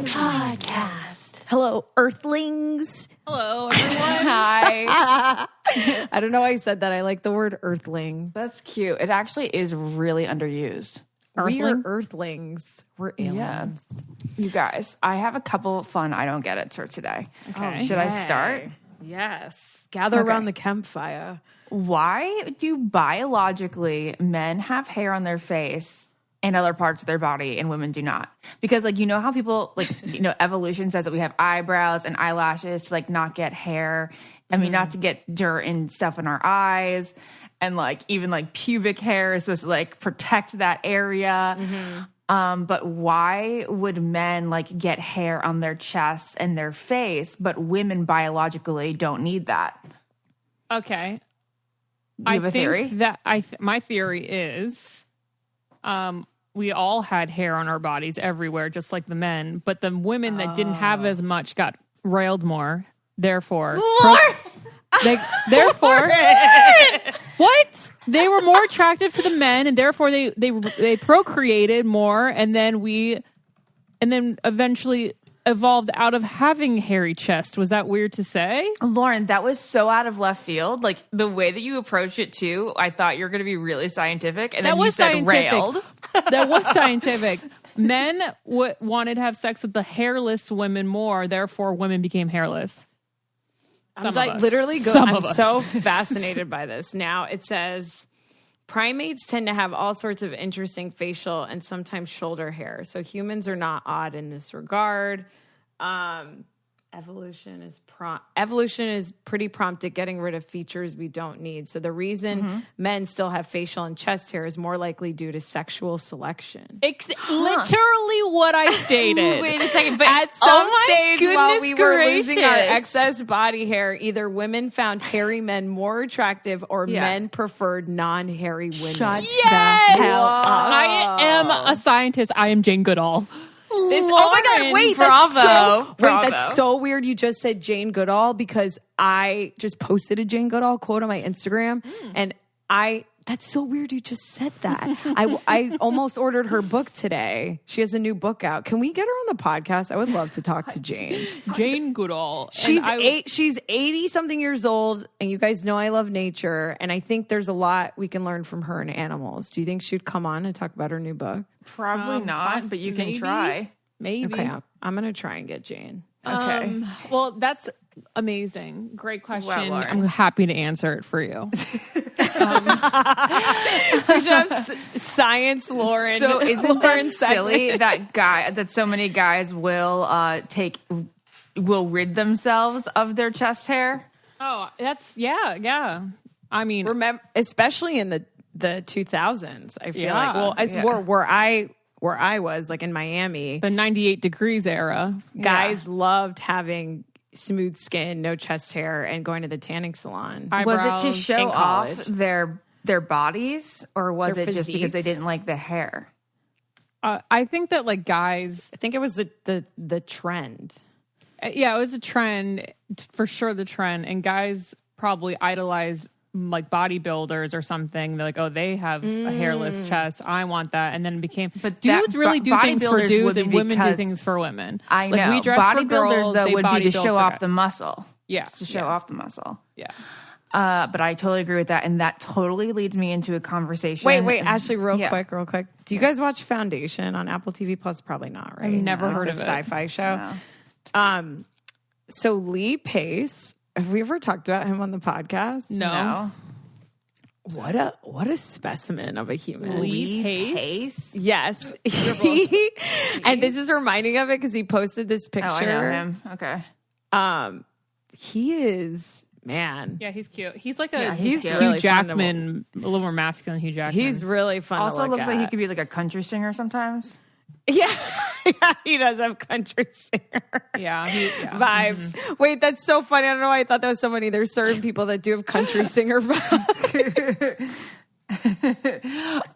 Podcast. Hello, Earthlings. Hello, everyone. Hi. I don't know why I said that. I like the word Earthling. That's cute. It actually is really underused. We are Earthlings. We're aliens. You guys, I have a couple fun I don't get it for today. Okay. Should I start? Yes. Gather around the campfire. Why do biologically men have hair on their face and other parts of their body and women do not? Because like, you know how people like, you know, evolution says that we have eyebrows and eyelashes to like not get hair. I mean, not to get dirt and stuff in our eyes. And like, even like pubic hair is supposed to like protect that area. But why would men like get hair on their chests and their face, but women biologically don't need that? Okay. You have a theory? That my theory is we all had hair on our bodies everywhere, just like the men, but the women that didn't have as much got railed more. Therefore, what? They were more attractive to the men, and therefore they procreated more, and then eventually evolved out of having hairy chest. Was that weird to say? Lauren, that was so out of left field. Like the way that you approach it too, I thought you were going to be really scientific, and then you said railed. That was scientific. Men wanted to have sex with the hairless women more, therefore women became hairless. I'm like literally I'm so fascinated by this. Now it says primates tend to have all sorts of interesting facial and sometimes shoulder hair. So humans are not odd in this regard. Evolution is pretty prompt at getting rid of features we don't need. So the reason men still have facial and chest hair is more likely due to sexual selection. Literally what I stated. Wait a second, but at some stage while we were gracious. losing our excess body hair, either women found hairy men more attractive or men preferred non-hairy women. Shut the hell up. I am a scientist. I am Jane Goodall. Oh my God, wait, bravo. That's so weird you just said Jane Goodall, because I just posted a Jane Goodall quote on my Instagram, and that's so weird you just said that. I almost ordered her book today. She has a new book out. Can we get her on the podcast? I would love to talk to Jane. Jane Goodall. She's 80-something years old, and you guys know I love nature, and I think there's a lot we can learn from her and animals. Do you think she'd come on and talk about her new book? Probably not, but you can try. Maybe. Okay, I'm going to try and get Jane. Okay. Well, that's amazing. Great question. Wow, Lauren. I'm happy to answer it for you. So you have science, Lauren. So isn't Lauren that silly that so many guys will rid themselves of their chest hair? Oh, that's yeah. I mean, remember, especially in the 2000s, I feel like. Where I was, like in Miami, the 98 degrees era, guys loved having smooth skin, no chest hair, and going to the tanning salon. Was it to show off their bodies, or was it just because they didn't like the hair? I think that like guys, I think it was the trend. Yeah, it was a trend for sure. The trend, and guys probably idolized like bodybuilders or something. They're like, oh, they have a hairless chest. I want that. And then it became, but dudes really do things for dudes, and women do things for women. I know. Like, we dress bodybuilders for girls, though they would be to show off guys. the muscle. Yeah, to show off the muscle. Yeah. But I totally agree with that, and that totally leads me into a conversation. Wait, Ashley, real quick. Do you guys watch Foundation on Apple TV Plus? Probably not, right? I've never heard of it. Sci-fi show. No. So Lee Pace. Have we ever talked about him on the podcast? No. What a specimen of a human. Lee Pace? Yes. And this is reminding of it because he posted this picture. Oh, I know him. Okay. He is, man. Yeah, he's cute. He's like he's Hugh really Jackman, a little more masculine Hugh Jackman. He's really fun Also to look looks at. like he could be like a country singer sometimes. Yeah. He does have country singer vibes. Mm-hmm. Wait, that's so funny. I don't know why I thought that was so funny. There's certain people that do have country singer vibes.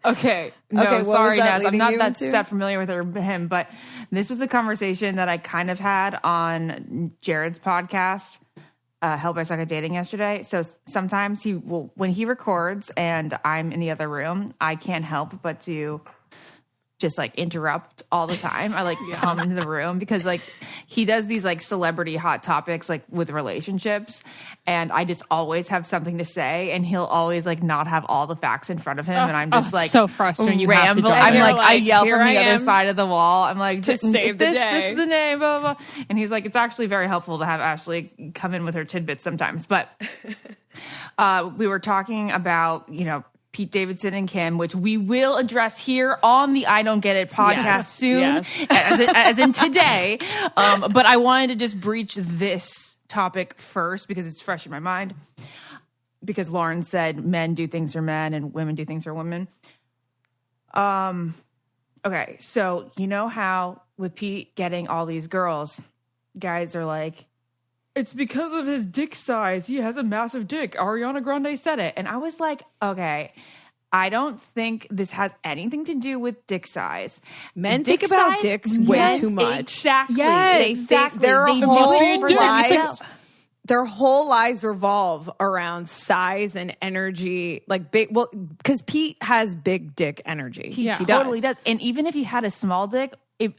Okay. No, sorry, Naz. I'm not that familiar with him, but this was a conversation that I kind of had on Jared's podcast, Help I Suck at Dating, yesterday. So sometimes when he records and I'm in the other room, I can't help but to just like interrupt all the time. I like come into the room because like he does these like celebrity hot topics like with relationships, and I just always have something to say, and he'll always like not have all the facts in front of him, and I'm just like so frustrating. You have to ramble. jump I'm in. like I yell here from I the other am side of the wall. I'm like to save the day. This is the name, blah, blah, blah. And he's like, it's actually very helpful to have Ashley come in with her tidbits sometimes. But we were talking about Pete Davidson and Kim, which we will address here on the I Don't Get It podcast soon, as in today. But I wanted to just breach this topic first because it's fresh in my mind. Because Lauren said men do things for men and women do things for women. Okay, so you know how with Pete getting all these girls, guys are like, it's because of his dick size. He has a massive dick. Ariana Grande said it. And I was like, okay, I don't think this has anything to do with dick size. Men think about dicks way too much. Exactly. Yes. Their whole lives revolve around size and energy. Like big, well, because Pete has big dick energy. He totally does. And even if he had a small dick,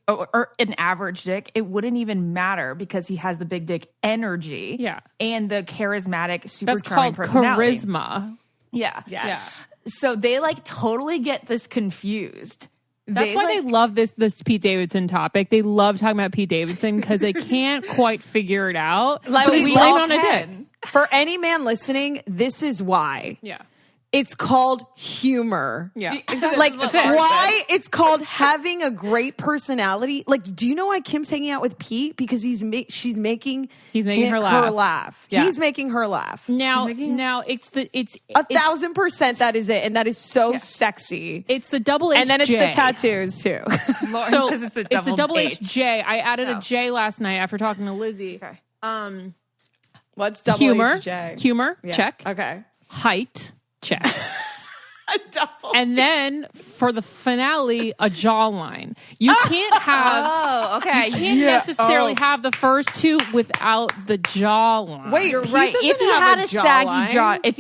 or an average dick, it wouldn't even matter because he has the big dick energy and the charismatic, super charming personality. Charisma. Yeah. Yes. Yeah. So they like totally get this confused. That's why they love this Pete Davidson topic. They love talking about Pete Davidson because they can't quite figure it out. Like so they we blame all it on a dick. For any man listening, this is why. Yeah. It's called humor. Yeah. Exactly. Like, why it's called having a great personality. Like, do you know why Kim's hanging out with Pete? Because she's making her laugh. Yeah. He's making her laugh. Now it's 1,000% that is it. And that is so sexy. It's the double H. And then it's the tattoos too. Lauren so says it's the double H. J. I added a J last night after talking to Lizzie. Okay. What's double humor? H-J? Humor. Yeah. Check. Okay. Height. Check. A double. And then for the finale, a jawline. You can't have. Oh, okay. You can't necessarily have the first two without the jawline. Wait, you're right. If he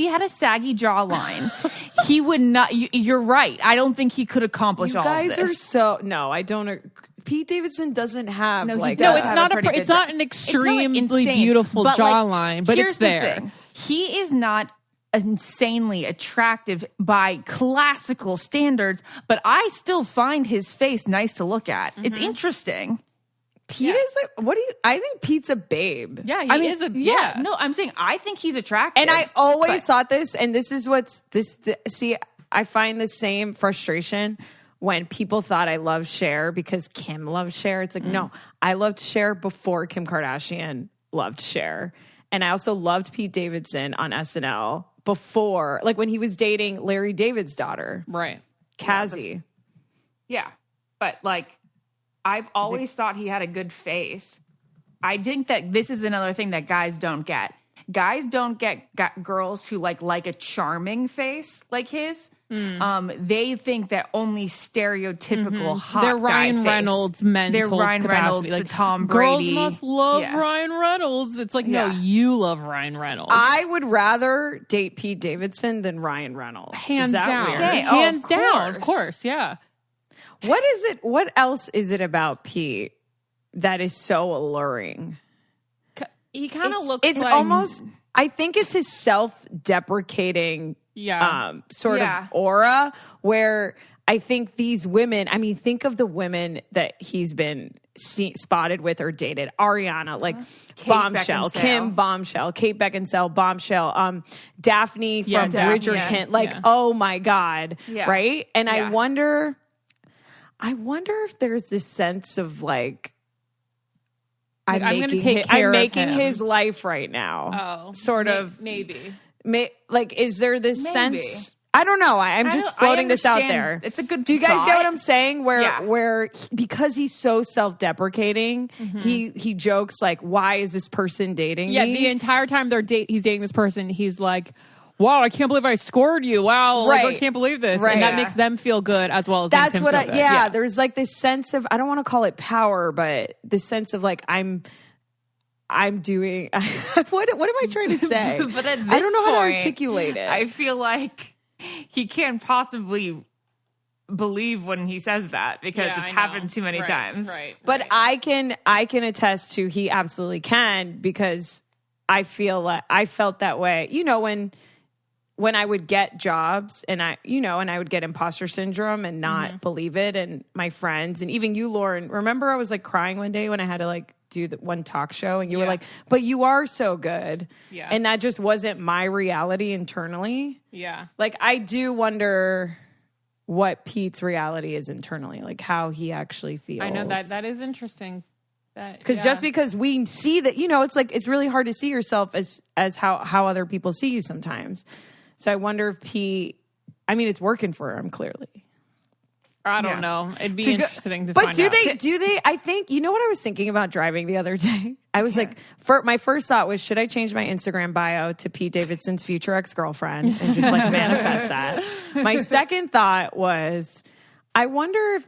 had a saggy jawline, he would not. You're right. I don't think he could accomplish all of this. You guys are so. No, I don't. Pete Davidson doesn't have it's not an extremely beautiful jawline, but it's there. Thing. He is not insanely attractive by classical standards, but I still find his face nice to look at. It's interesting. Pete is like, I think Pete's a babe. Yeah, he is a No, I'm saying I think he's attractive. And I always thought this, and this is see, I find the same frustration when people thought I loved Cher because Kim loved Cher. It's like, no, I loved Cher before Kim Kardashian loved Cher. And I also loved Pete Davidson on SNL before, like when he was dating Larry David's daughter. Right. Cassie. Yeah. But like, I've always thought he had a good face. I think that this is another thing that guys don't get. Guys don't get girls who like a charming face like his. They think that only stereotypical hot They're Ryan guy Reynolds face. mental They're Ryan capacity. Reynolds, like, the Tom girls Brady. must love Ryan Reynolds. It's like, no, you love Ryan Reynolds. I would rather date Pete Davidson than Ryan Reynolds. Hands down. Weird? Hands down, of course, yeah. What is it? What else is it about Pete that is so alluring? He kind of looks it's like... almost, I think it's his self-deprecating sort of aura where I think these women, I mean, think of the women that he's been spotted with or dated. Ariana, like Bombshell, Kim Bombshell, Kate Beckinsale, Bombshell, Daphne from Bridgerton. Oh my God. Yeah. Right? And I wonder if there's this sense of like, I'm making his life right now. Oh, sort of. Maybe. Like, is there this sense? I don't know. I'm just floating this out there. It's a good. Do you guys get what I'm saying? Where because he's so self-deprecating, he jokes like, "Why is this person dating me?" Yeah, the entire time he's dating this person, he's like, "Wow, I can't believe I scored you! Wow, like, I can't believe this!" And that makes them feel good as well as that's makes him what. feel good. There's like this sense of, I don't want to call it power, but the sense of like I'm doing. What am I trying to say? But at this I don't know point, how to articulate it. I feel like he can't possibly believe when he says that because it's happened too many times. Right. But I can attest to he absolutely can, because I feel like I felt that way. You know, when I would get jobs and I would get imposter syndrome and not believe it, and my friends and even you, Lauren, remember I was like crying one day when I had to like do the one talk show and you were like, but you are so good. Yeah. And that just wasn't my reality internally. Yeah. Like I do wonder what Pete's reality is internally, like how he actually feels. I know that is interesting. Because just because we see that, you know, it's like it's really hard to see yourself as how other people see you sometimes. So I wonder if Pete, I mean, it's working for him clearly. I don't know. It'd be interesting to find out. But do they, I think, you know what I was thinking about driving the other day? I was like, my first thought was, should I change my Instagram bio to Pete Davidson's future ex-girlfriend and just like manifest that? My second thought was, I wonder if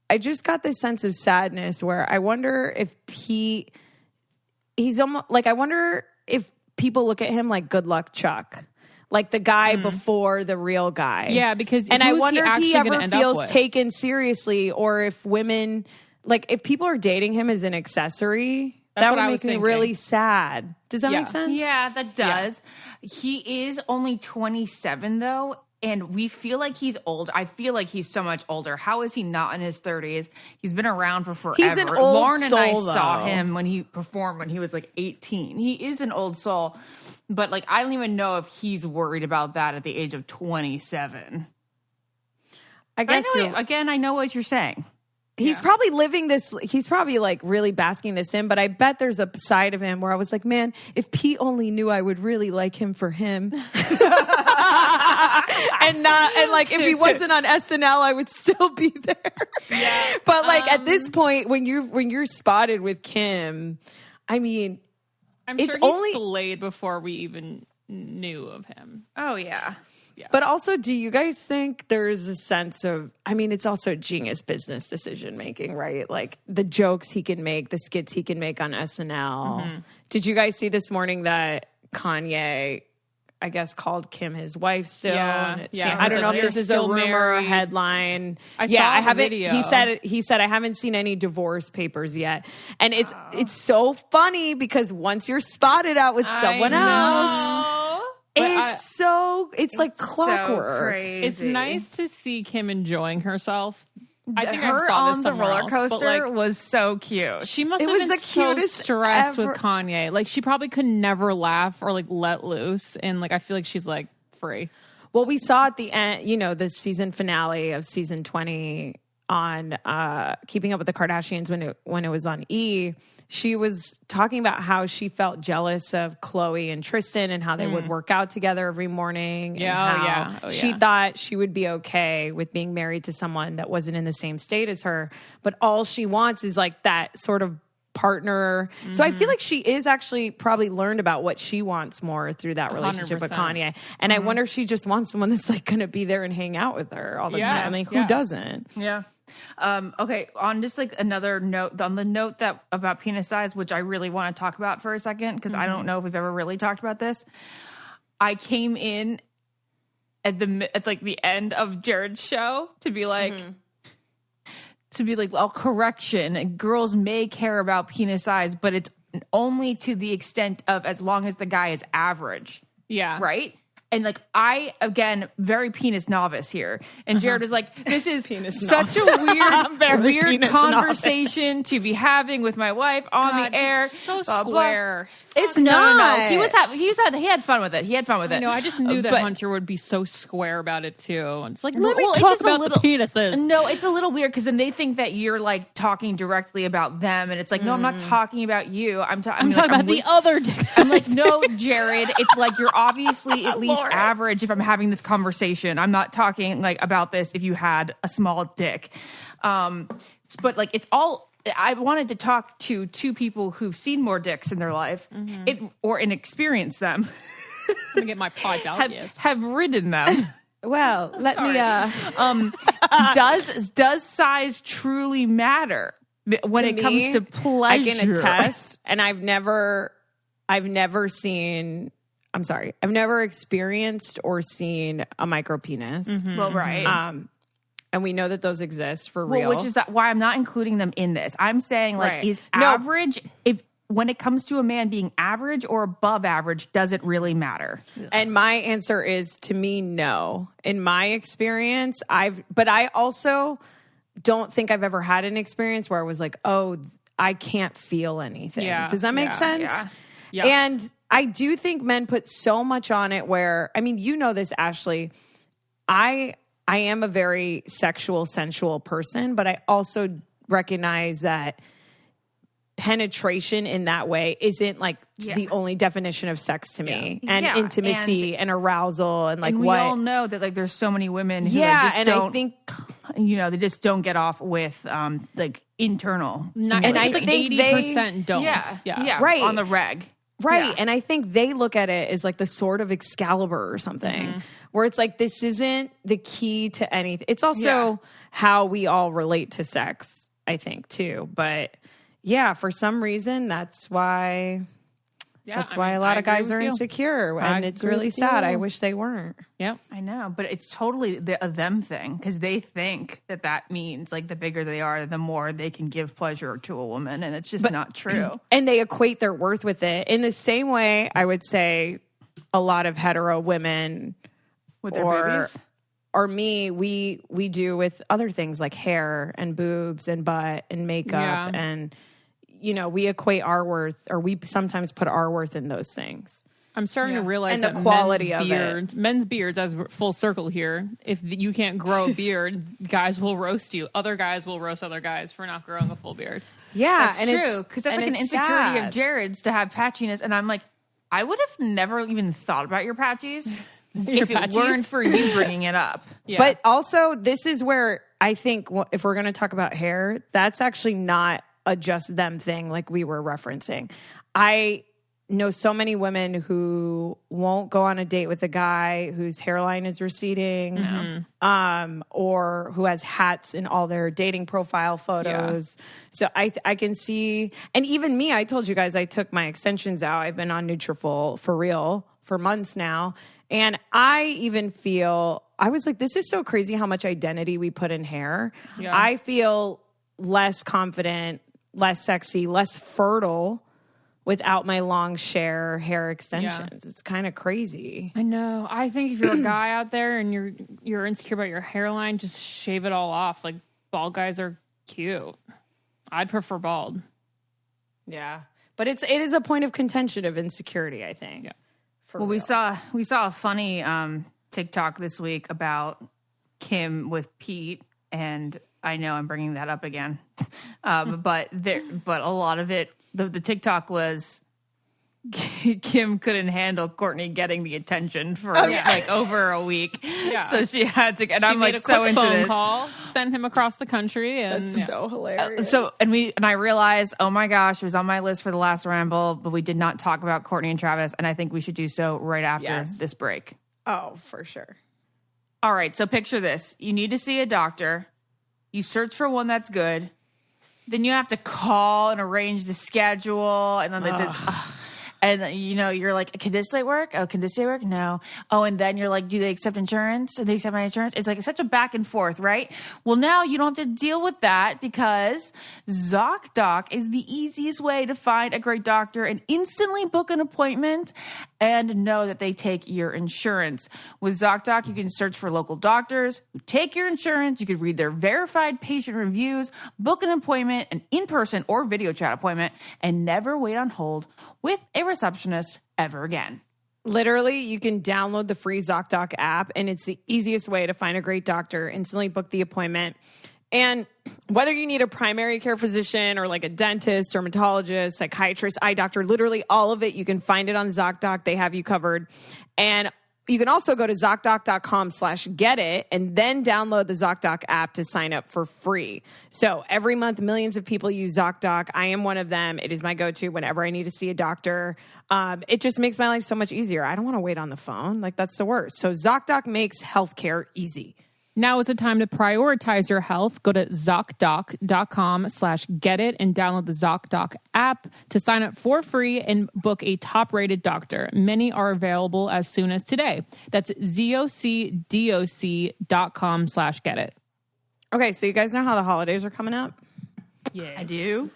I just got this sense of sadness where I wonder if he's almost like, I wonder if people look at him like Good Luck Chuck. Like the guy before the real guy. Yeah, because and I wonder if he ever feels taken seriously, or if women, like if people are dating him as an accessory, that would make me really sad. Does that make sense? Yeah, that does. Yeah. He is only 27 though, and we feel like he's old. I feel like he's so much older. How is he not in his 30s? He's been around for forever. He's an old Lauren and I soul, saw him when he performed when he was like 18. He is an old soul. But, like, I don't even know if he's worried about that at the age of 27. I guess, I know what you're saying. He's probably living this, he's probably, like, really basking this in, but I bet there's a side of him where I was like, man, if Pete only knew I would really like him for him. and like, if he wasn't on SNL, I would still be there. Yeah. But, like, at this point, when you're spotted with Kim, I mean... I'm sure he's slayed before we even knew of him. Oh, yeah. But also, do you guys think there's a sense of, I mean, it's also genius business decision making, right? Like the jokes he can make, the skits he can make on SNL. Mm-hmm. Did you guys see this morning that Kanye, I guess, called Kim his wife still? Yeah. I don't know if this is a rumor or a headline. I haven't. Video. He said I haven't seen any divorce papers yet, and it's so funny because once you're spotted out with someone else, it's like clockwork. So crazy. It's nice to see Kim enjoying herself. I think her I saw on this the roller coaster like, was so cute. She must have been the cutest stressed with Kanye. Like she probably could never laugh or like let loose, and like I feel like she's like free. Well, we saw at the end, you know, the season finale of season 20 on Keeping Up with the Kardashians when it was on E. She was talking about how she felt jealous of Khloe and Tristan and how they would work out together every morning. She thought she would be okay with being married to someone that wasn't in the same state as her. But all she wants is like that sort of partner. Mm-hmm. So I feel like she is actually probably learned about what she wants more through that relationship 100%. With Kanye. And I wonder if she just wants someone that's like going to be there and hang out with her all the time. I mean, who doesn't? Yeah. Okay, on just like another note, on the note that about penis size, which I really want to talk about for a second, because I don't know if we've ever really talked about this. I came in at the end of Jared's show to be like, oh, correction, girls may care about penis size, but it's only to the extent of as long as the guy is average. Yeah. Right? And like I, again, very penis novice here. And Jared is like, this is such a weird conversation to be having with my wife on the air. So square. It's not. No. He had fun with it. No, I just knew that Hunter would be so square about it too. It's like, let me talk about the penises. No, it's a little weird because then they think that you're like talking directly about them. And it's like, no, I'm not talking about you. I'm talking about the other dick. I'm like, no, Jared, it's like you're obviously at least average if I'm having this conversation. I'm not talking like about this if you had a small dick. But like it's all I wanted to talk to two people who've seen more dicks in their life or experienced them. I'm gonna get my pod out. Have ridden them. Well, let me does size truly matter when it comes to pleasure? I can attest, and I've never seen I've never experienced or seen a micro penis. Well, right. And we know that those exist for real. Which is why I'm not including them in this. I'm saying, like, Right. is No. average, if when it comes to a man being average or above average, doesn't really matter. And my answer is, to me, no. In my experience, but I also don't think I've ever had an experience where I was like, oh, I can't feel anything. Yeah. Does that make sense? Yeah. Yeah. And I do think men put so much on it where, I mean, you know this, Ashley. I am a very sexual, sensual person, but I also recognize that penetration in that way isn't like the only definition of sex to me, and intimacy and arousal and like and we what all know that like there's so many women who I think they just don't get off with like internal and I like think 80% don't. yeah Right. on the reg. right, Yeah. and I think they look at it as like the sword of Excalibur or something, where it's like this isn't the key to anything. It's also how we all relate to sex, I think, too. But yeah, for some reason, that's why a lot of guys are insecure, and it's really sad. I wish they weren't. Yep. I know, but it's totally a them thing because they think that means like the bigger they are, the more they can give pleasure to a woman, and it's just not true. And they equate their worth with it in the same way. I would say a lot of hetero women With their babies? or me, we do with other things like hair and boobs and butt and makeup and. You know, we equate our worth, or we sometimes put our worth in those things. I'm starting to realize And the that quality of it. men's beards, as we're full circle here, if you can't grow a beard, guys will roast you. Other guys will roast other guys for not growing a full beard. Yeah, That's and true because that's like an insecurity of Jared's to have patchiness, and I'm like, I would have never even thought about your patchies if it patchies? weren't for you bringing it up. Yeah. But also, this is where I think if we're going to talk about hair, that's actually not a just them thing like we were referencing. I know so many women who won't go on a date with a guy whose hairline is receding, or who has hats in all their dating profile photos. So I can see, and even me, I told you guys I took my extensions out. I've been on Nutrafol for real for months now. And I even feel, I was like, this is so crazy how much identity we put in hair. Yeah. I feel less confident, less sexy, less fertile without my long hair extensions. It's kind of crazy. I know. I think if you're a guy out there and you're insecure about your hairline, just shave it all off. Like, bald guys are cute. I'd prefer bald. Yeah. But it is a point of contention of insecurity, I think. Yeah. Well, we saw a funny TikTok this week about Kim with Pete, and I know I'm bringing that up again, but a lot of it, the TikTok was Kim couldn't handle Kourtney getting the attention for like over a week, so she had to. And She I'm made like a so quick into phone this. call, send him across the country, and That's so hilarious. And I realized, oh my gosh, it was on my list for the last ramble, but we did not talk about Kourtney and Travis, and I think we should do so right after this break. Oh, for sure. All right, so picture this. You need to see a doctor. You search for one that's good. Then you have to call and arrange the schedule. And then and you know, you're like, can this date work? Oh, can this date work? No. Oh, and then you're like, do they accept insurance? Do they accept my insurance? It's like such a back and forth, right? Well, now you don't have to deal with that because Zocdoc is the easiest way to find a great doctor and instantly book an appointment and know that they take your insurance. With Zocdoc, you can search for local doctors who take your insurance. You could read their verified patient reviews, book an appointment, an in-person or video chat appointment, and never wait on hold with a receptionist ever again. Literally, you can download the free Zocdoc app, and it's the easiest way to find a great doctor, instantly book the appointment. And whether you need a primary care physician or like a dentist, dermatologist, psychiatrist, eye doctor, literally all of it, you can find it on Zocdoc. They have you covered. And you can also go to ZocDoc.com/getit and then download the Zocdoc app to sign up for free. So every month, millions of people use Zocdoc. I am one of them. It is my go-to whenever I need to see a doctor. It just makes my life so much easier. I don't want to wait on the phone. Like, that's the worst. So Zocdoc makes healthcare easy. Now is the time to prioritize your health. Go to Zocdoc.com/getit and download the Zocdoc app to sign up for free and book a top-rated doctor. Many are available as soon as today. That's ZocDoc.com/getit. Okay, so you guys know how the holidays are coming up? Yeah, I do.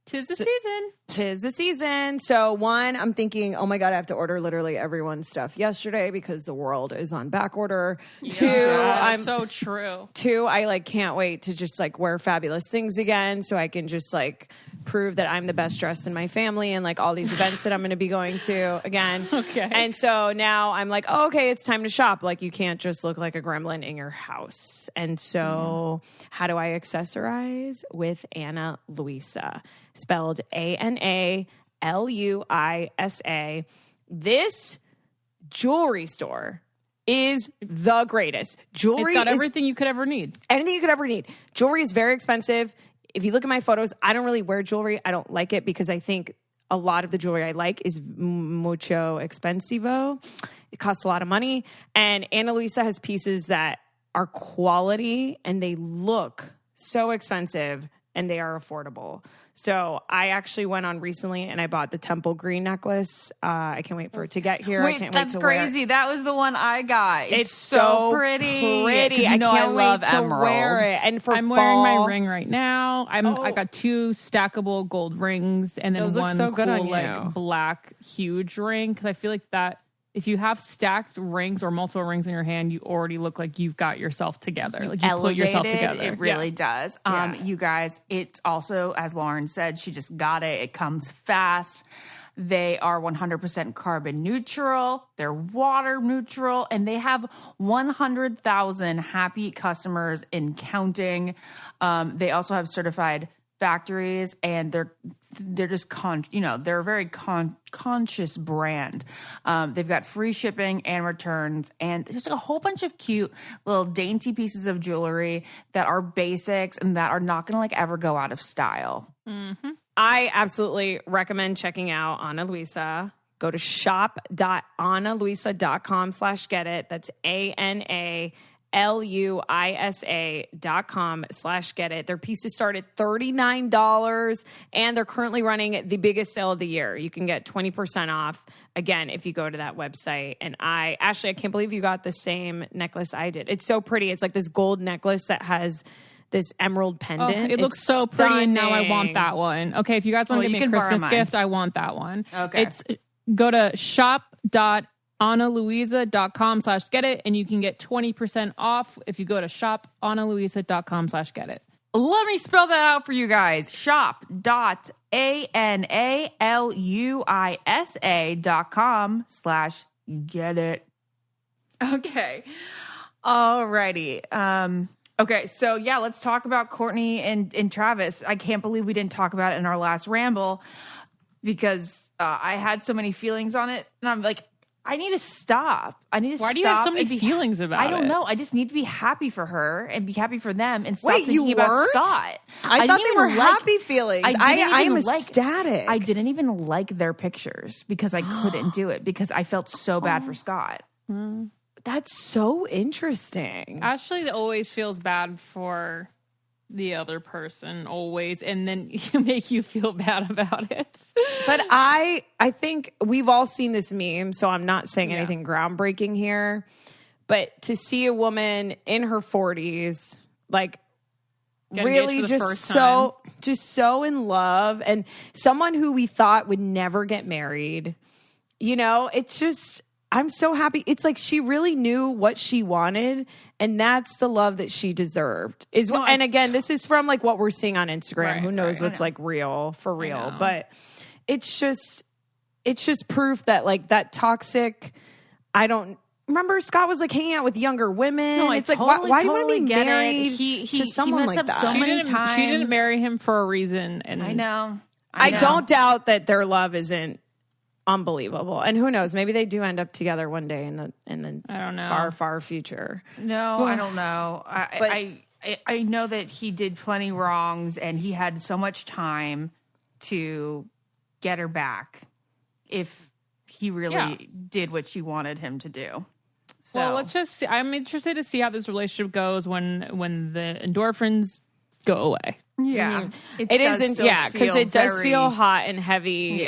Tis the season. Tis the season. So one, I'm thinking, oh my God, I have to order literally everyone's stuff yesterday because the world is on back order. Two, That's so true. Two, I like can't wait to just like wear fabulous things again so I can just like prove that I'm the best dressed in my family and like all these events that I'm going to be going to again. Okay. And so now I'm like, oh, okay, it's time to shop. Like you can't just look like a gremlin in your house. And so how do I accessorize? With Ana Luisa, spelled ANALUISA. This jewelry store is the greatest. Jewelry It's got everything you could ever need. Anything you could ever need. Jewelry is very expensive. If you look at my photos, I don't really wear jewelry. I don't like it because I think a lot of the jewelry I like is mucho expensivo. It costs a lot of money. And Ana Luisa has pieces that are quality and they look so expensive and they are affordable. So I actually went on recently and I bought the Temple Green necklace. I can't wait for it to get here. Wait, I can't that's wait to crazy. wear it. That was the one I got. It's so pretty. 'Cause You know I can't love wait to emerald. wear it. And for I'm fall, wearing my ring right now. I got 2 stackable gold rings and then Those look one so good cool on you. like black huge ring because I feel like that if you have stacked rings or multiple rings in your hand, you already look like you've got yourself together. Like you put yourself together. It really does. Yeah. You guys, it's also, as Lauren said, she just got it. It comes fast. They are 100% carbon neutral. They're water neutral. And they have 100,000 happy customers in counting. They also have certified factories, and they're just they're a very conscious brand. They've got free shipping and returns, and just a whole bunch of cute little dainty pieces of jewelry that are basics and that are not going to like ever go out of style. Mm-hmm. I absolutely recommend checking out Ana Luisa. Go to shop.analuisa.com/getit. That's ANALUISA.com/getit. Their pieces start at $39 and they're currently running the biggest sale of the year. You can get 20% off again if you go to that website. And Ashley, I can't believe you got the same necklace I did. It's so pretty. It's like this gold necklace that has this emerald pendant. It looks so pretty and now I want that one. Okay, if you guys want to give me a Christmas gift, I want that one. Okay. Go to shop.analuisa.com/getit and you can get 20% off if you go to shop.analuisa.com/getit. Let me spell that out for you guys. shop.analuisa.com/getit. Okay. Alrighty. Okay, so yeah, let's talk about Kourtney and Travis. I can't believe we didn't talk about it in our last ramble because I had so many feelings on it, and I'm like, I need to stop. Why do you have so many feelings about it? I don't know. I just need to be happy for her and be happy for them and stop Wait, thinking about Scott. I thought they were happy feelings. I am ecstatic. I didn't even like their pictures because I couldn't do it because I felt so bad for Scott. That's so interesting. Ashley always feels bad for the other person, always, and then make you feel bad about it. But I think we've all seen this meme, so I'm not saying anything groundbreaking here. But to see a woman in her 40s, like really just so in love, and someone who we thought would never get married, it's just, I'm so happy. It's like she really knew what she wanted, and that's the love that she deserved. And again, this is from like what we're seeing on Instagram. Right, Who knows what's like real for real? But it's just proof that like that toxic. I don't remember Scott was like hanging out with younger women. No, it's like why do you want to be married to someone like that? So many times. She didn't marry him for a reason, and I know. I don't doubt that their love isn't unbelievable, and who knows, maybe they do end up together one day in the I don't know, far future. No, I don't know. I know that he did plenty wrongs and he had so much time to get her back if he really did what she wanted him to do. So. Well, let's just see. I'm interested to see how this relationship goes when the endorphins go away. Yeah, it isn't. Yeah, because it does feel hot and heavy,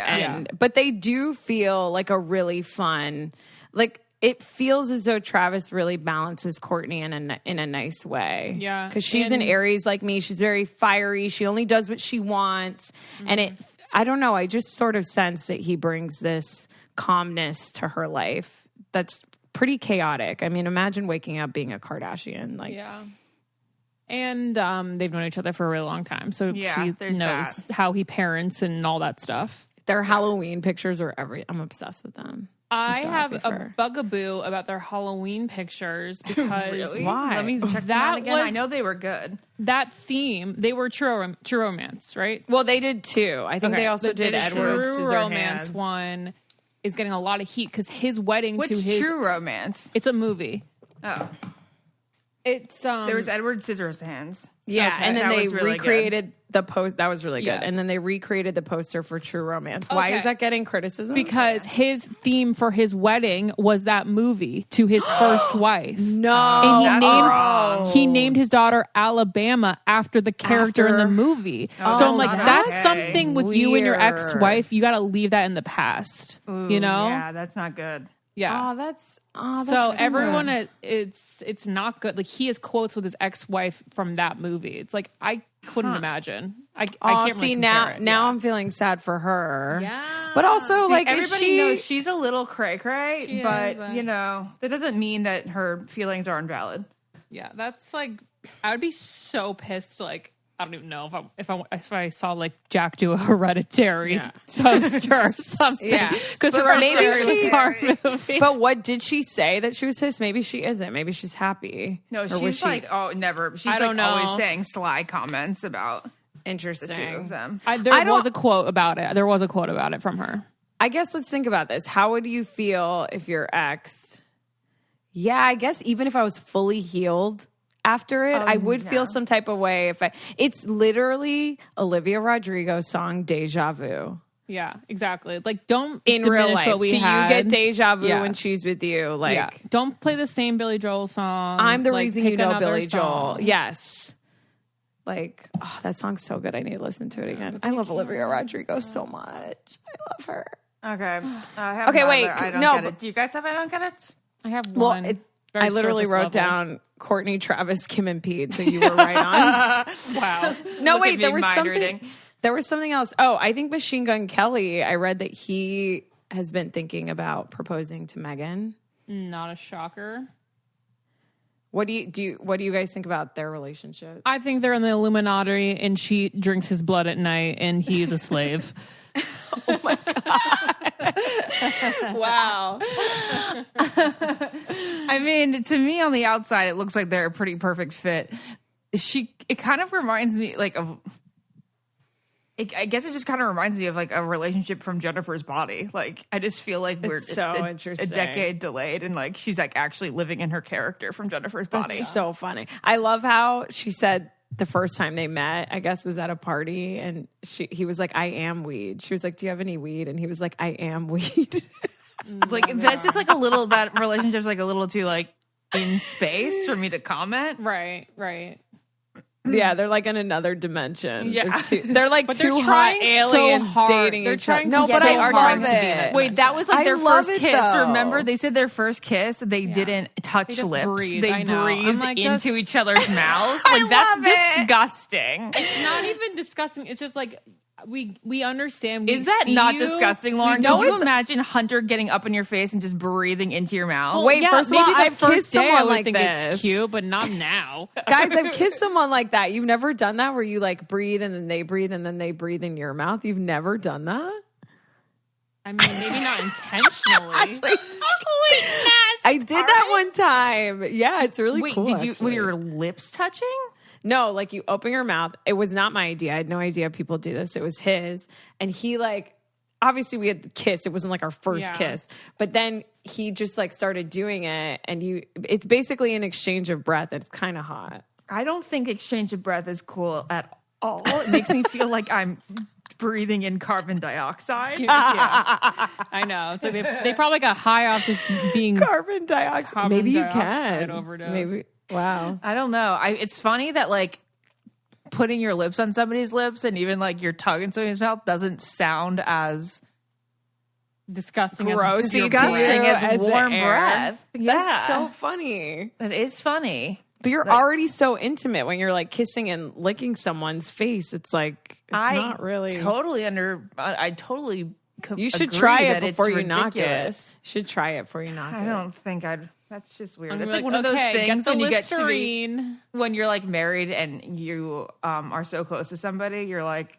but they do feel like a really fun. Like it feels as though Travis really balances Kourtney in a nice way. Yeah, because she's an Aries like me. She's very fiery. She only does what she wants, and I don't know. I just sort of sense that he brings this calmness to her life. That's pretty chaotic. I mean, imagine waking up being a Kardashian. Like, yeah. And they've known each other for a really long time. So she knows how he parents and all that stuff. Their Halloween pictures are I'm obsessed with them. I have a bugaboo about their Halloween pictures because really? Why? Let me check that again. I know they were good. That theme, they were True Romance, right? Well, they did too. I think they also did Edward True Romance one is getting a lot of heat because his wedding to his True Romance. It's a movie. Oh. It's there was Edward Scissorhands. Yeah, and then they recreated the post. That was really good. Yeah. And then they recreated the poster for True Romance. Why is that getting criticism? Because his theme for his wedding was that movie to his first wife. No, and he named his daughter Alabama after the character in the movie. Oh, so I'm like, that's okay. something with you and your ex-wife. You got to leave that in the past. Ooh, you know? Yeah, that's not good. Yeah. That's so everyone, it's not good. Like he has quotes with his ex-wife from that movie. It's like I couldn't imagine. I can't see really now I'm feeling sad for her. Yeah, but also like everybody knows she's a little cray cray, but you know that doesn't mean that her feelings are invalid. Yeah, that's like I would be so pissed. Like I don't even know if I saw like Jack do a Hereditary poster or something. Yeah, because Hereditary was a hard movie. But what did she say that she was pissed? Maybe she isn't. Maybe she's happy. No, she's like, oh, never. She's always saying sly comments about interesting the two of them. There was a quote about it. There was a quote about it from her. I guess let's think about this. How would you feel if your ex? Yeah, I guess even if I was fully healed after it, I would feel some type of way it's literally Olivia Rodrigo's song Deja Vu. Yeah, exactly. Like don't in real life. What we Do had. You get deja vu when she's with you? Like don't play the same Billy Joel song. I'm the reason you know Billy song. Joel. Yes. Like, that song's so good. I need to listen to it again. I love Olivia Rodrigo so much. I love her. Okay. Wait. I don't get it. Do you guys have I don't get it? I have one. Well, I literally wrote down Kourtney, Travis, Kim, and Pete, so you were right on. Wow. No, wait, there was something. There was something else. Oh, I think Machine Gun Kelly, I read that he has been thinking about proposing to Megan. Not a shocker. What do you guys think about their relationship? I think they're in the Illuminati and she drinks his blood at night and he's a slave. Oh my God. Wow. I mean, to me on the outside, it looks like they're a pretty perfect fit. It kind of reminds me I guess it just kind of reminds me of like a relationship from Jennifer's Body. Like, I just feel like we're a decade delayed and like she's like actually living in her character from Jennifer's Body. That's so funny. I love how she said the first time they met, I guess was at a party, and he was like, I am weed. She was like, do you have any weed? And he was like, I am weed. Like, that's just like a little, that relationship's like a little too like in space for me to comment. Right. Yeah, they're like in another dimension. Yeah, they're like two hot aliens dating each other. No, but they are trying to be in it. Wait, that was like their first kiss. Though. Remember, they said their first kiss. They didn't touch lips. Breathed. They breathed like, into each other's mouths. Like that's disgusting. It's not even disgusting. It's just like we understand. Is that not disgusting, Lauren? Could you imagine Hunter getting up in your face and just breathing into your mouth? Well, wait, first of all, I've kissed someone like this. It's cute, but not now. Guys, I've kissed someone like that. You've never done that where you like breathe and then they breathe and then they breathe in your mouth? You've never done that? I mean, maybe not intentionally. Actually, it's really nasty. I did that one time. Yeah, it's really cool. Did you with your lips touching? No, like you open your mouth. It was not my idea. I had no idea people do this. It was his. And he like, obviously we had kissed. It wasn't like our first kiss. But then he just like started doing it. And it's basically an exchange of breath. It's kind of hot. I don't think exchange of breath is cool at all. It makes me feel like I'm breathing in carbon dioxide. Yeah. I know. So they probably got high off this being Carbon dioxide. Maybe you can. Overdose. Maybe. Wow. I don't know. It's funny that like putting your lips on somebody's lips and even like your tongue in somebody's mouth doesn't sound as disgusting gross, as disgusting as warm air. breath. Yeah. That's so funny. It is funny. But you're already so intimate when you're like kissing and licking someone's face. It's like it's not really. I totally. You should agree try that it before it's you knock it. ridiculous. Should try it before you knock it. I don't think I'd. That's just weird. I'm That's like like one of those things get when the you get to be, Listerine. when you're like married and you are so close to somebody. You're like,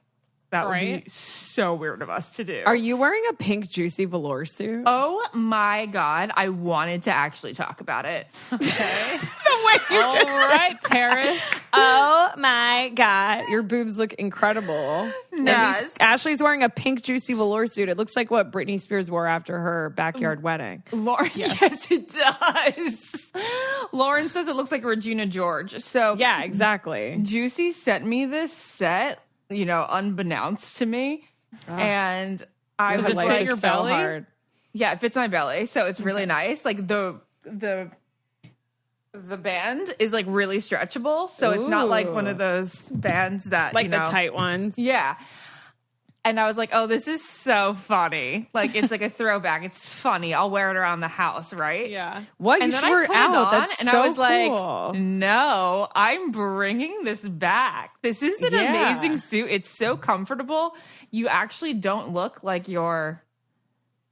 that would be so weird of us to do. Are you wearing a pink juicy velour suit? Oh my God. I wanted to actually talk about it. Okay. The way you All right, Paris. Oh my God. Your boobs look incredible. Yes. Ashley's wearing a pink juicy velour suit. It looks like what Britney Spears wore after her backyard wedding. Lauren, yes, it does. Lauren says it looks like Regina George. So Yeah, exactly. Juicy sent me this set, unbeknownst to me. And I Does was it like, fit your belly? hard. yeah, it fits my belly. So it's really nice. Like the band is like really stretchable. So it's not like one of those bands that, Like the tight ones. Yeah. And I was like, oh, this is so funny. Like, it's like a throwback. It's funny. I'll wear it around the house, right? Yeah. What? You And should then I wear it put it out. on, That's and so I was cool. like, no, I'm bringing this back. This is an amazing suit. It's so comfortable. You actually don't look like you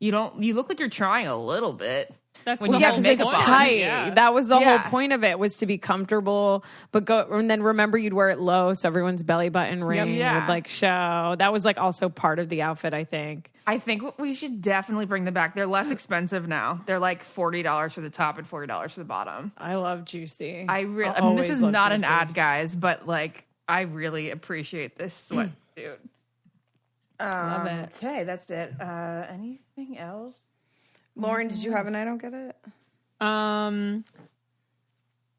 look like you're trying a little bit. That's When the you have whole because it's makeup on. tight. Yeah. That was the Yeah. whole point of it, was to be comfortable, but go and then remember you'd wear it low so everyone's belly button ring Yeah. would like show. That was like also part of the outfit, I think. I think we should definitely bring them back. They're less expensive now. They're like $40 for the top and $40 for the bottom. I love Juicy. I mean, this always is love not an Juicy. ad, guys, but like, I really appreciate this sweatsuit. Love it. Okay, that's it. Anything else? Lauren, did you have an I don't get it?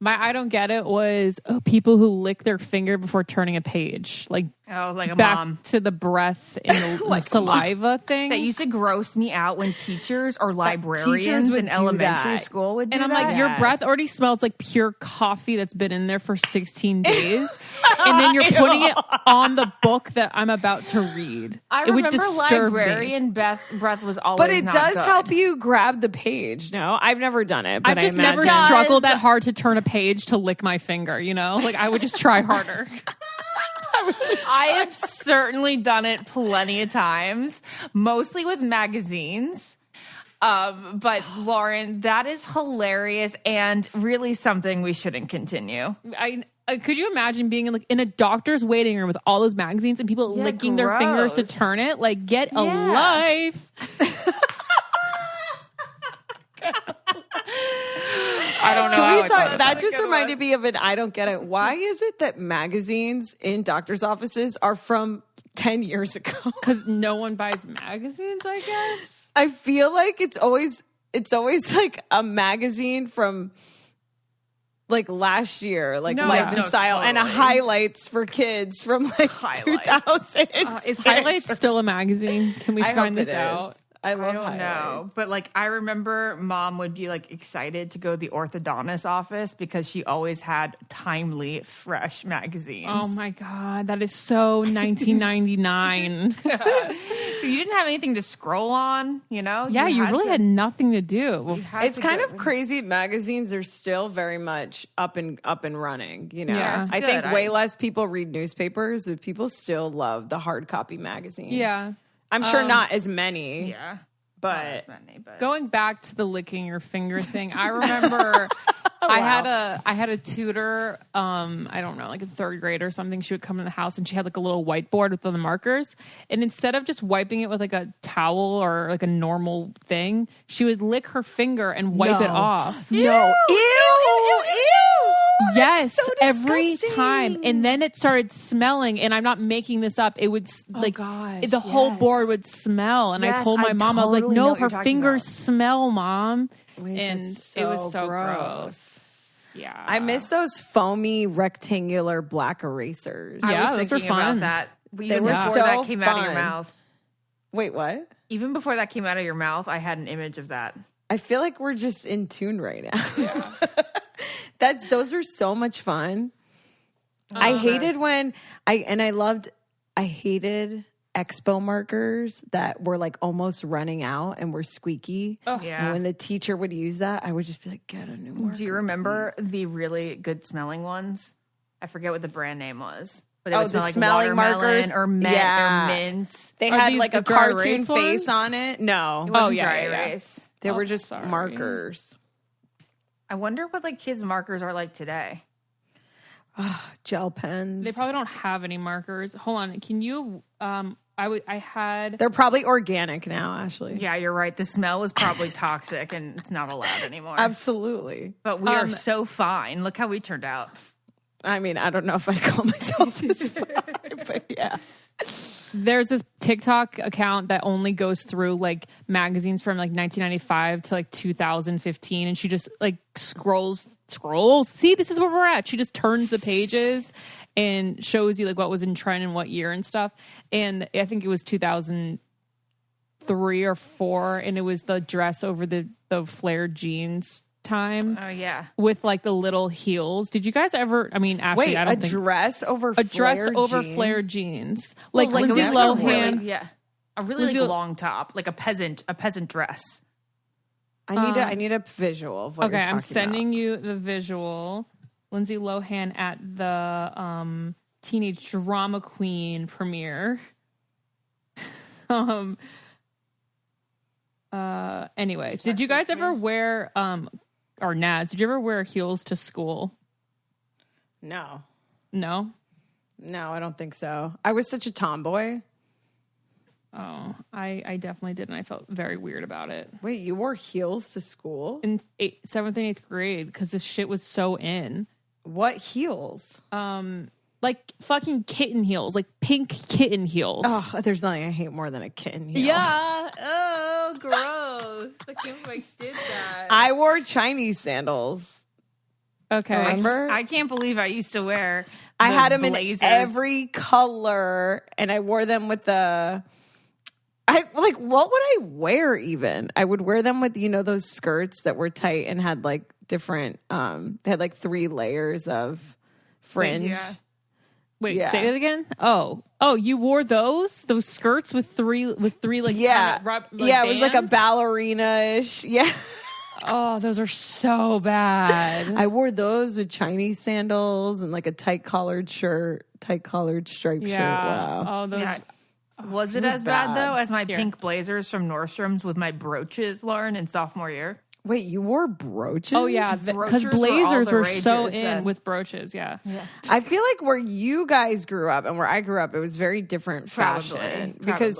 My I don't get it was people who lick their finger before turning a page, like Oh, like a back mom. to the breath and the saliva thing. That used to gross me out when teachers or librarians would in do elementary that. school would do And I'm that. like, your Yes. breath already smells like pure coffee that's been in there for 16 days. And then you're putting it on the book that I'm about to read. I It would remember disturb me. librarian breath was always But it not does good. help you grab the page. No, I've never done it. But I've just I never imagine. struggled that hard to turn a page to lick my finger, Like I would just try harder. I have certainly done it plenty of times, mostly with magazines. But Lauren, that is hilarious and really something we shouldn't continue. Could you imagine being in a doctor's waiting room with all those magazines and people Yeah, licking their fingers to gross. turn it? Like, get a Yeah. life. I don't know. Can how we I talk? thought of That a just good reminded me of it. I don't get it. Why is it that magazines in doctors' offices are from 10 years ago? because no one buys magazines, I guess. I feel like it's always like a magazine from like last year, like No, Life no, and Style, and a totally. highlights for kids from like Highlights. 2000. Is Highlights still a magazine? Can we I find hope this it out? is. I love I don't know. highlights. But like I remember mom would be like excited to go to the orthodontist office because she always had timely, fresh magazines. Oh my God, that is so 1999. You didn't have anything to scroll on, Yeah, you really had nothing to do. It's kind of crazy. Magazines are still very much up and running. Yeah. I think good. way less people read newspapers, but people still love the hard copy magazine. Yeah. I'm sure not as many. Yeah. But Not as many, but Going back to the licking your finger thing, I remember I had a tutor, I don't know, like in third grade or something. She would come in the house and she had like a little whiteboard with the markers. And instead of just wiping it with like a towel or like a normal thing, she would lick her finger and wipe it off. no. Ew. Yes, so every disgusting. time. And then it started smelling, and I'm not making this up. It would like gosh, the whole yes. board would smell. And I Yes, told my I mom, I was like, totally "No, know what her you're talking fingers about. smell, Mom." Wait, And that's it was so so gross. gross. Yeah, I miss those foamy rectangular black erasers. Yeah, I was those were thinking about fun. that Even were before so that came out of your fun. mouth. Wait, what? Even before that came out of your mouth, I had an image of that. I feel like we're just in tune right now. Yeah. Those are so much fun. I hated when I hated expo markers that were like almost running out and were squeaky. Oh, yeah. And when the teacher would use that, I would just be like, get a new marker. Do you remember the really good smelling ones? I forget what the brand name was. But they would smell like smelling watermelon markers or mint. They Are had these like the a dry cartoon erase face ones? on it. No. It wasn't yeah, dry yeah, yeah. erase. They were Oh, just sorry. markers. I wonder what like kids' markers are like today. Gel pens. They probably don't have any markers. Hold on. Can you I had They're probably organic now, Ashley. Yeah, you're right. The smell was probably toxic and it's not allowed anymore. Absolutely. But we are so fine. Look how we turned out. I mean, I don't know if I'd call myself this fine, but yeah. there's this TikTok account that only goes through like magazines from like 1995 to like 2015, and she just like scrolls. See, this is where we're at. She just turns the pages and shows you like what was in trend and what year and stuff. And I think it was 2003 or 4, and it was the dress over the flared jeans time. Oh yeah, with like the little heels. Did you guys ever? I mean, Ashley, Wait, I don't think dress over a dress over jeans? flared jeans, like like Lindsay a Lohan. really, a really Lindsay like long top, like a peasant dress. I need a visual of what Okay, you're I'm talking sending you the visual. Lindsay Lohan at the Teenage Drama Queen premiere. Anyways, did you guys ever wear or Nads, did you ever wear heels to school? about. No? No, I don't think so. I was such a tomboy. Oh, I definitely did, and I felt very weird about it. Wait, you wore heels to school? In 7th and 8th grade, because this shit was so in. What heels? Like fucking kitten heels, like pink kitten heels. Oh, there's nothing I hate more than a kitten heel. Yeah. Oh, gross. I can't believe I did that. I wore Chinese sandals. Okay. Remember? I can't believe I used to wear. I those had them blazers. in every color, and I wore them with the. What would I wear even? I would wear them with, those skirts that were tight and had like different, they had like 3 layers of fringe. Yeah. Wait, Yeah. say that again? Oh, you wore those skirts with three like Yeah. kind of It was like a bands? ballerina-ish. Yeah. Oh, those are so bad. I wore those with Chinese sandals and like a tight collared striped shirt. Wow. Oh, those. Yeah. Was it was as bad bad. though as my Here. pink blazers from Nordstrom's with my brooches, Lauren, in sophomore year? Wait, you wore brooches? Oh yeah, because Brooches were all blazers the were so rages in then. with brooches. Yeah. I feel like where you guys grew up and where I grew up, it was very different fashion. Because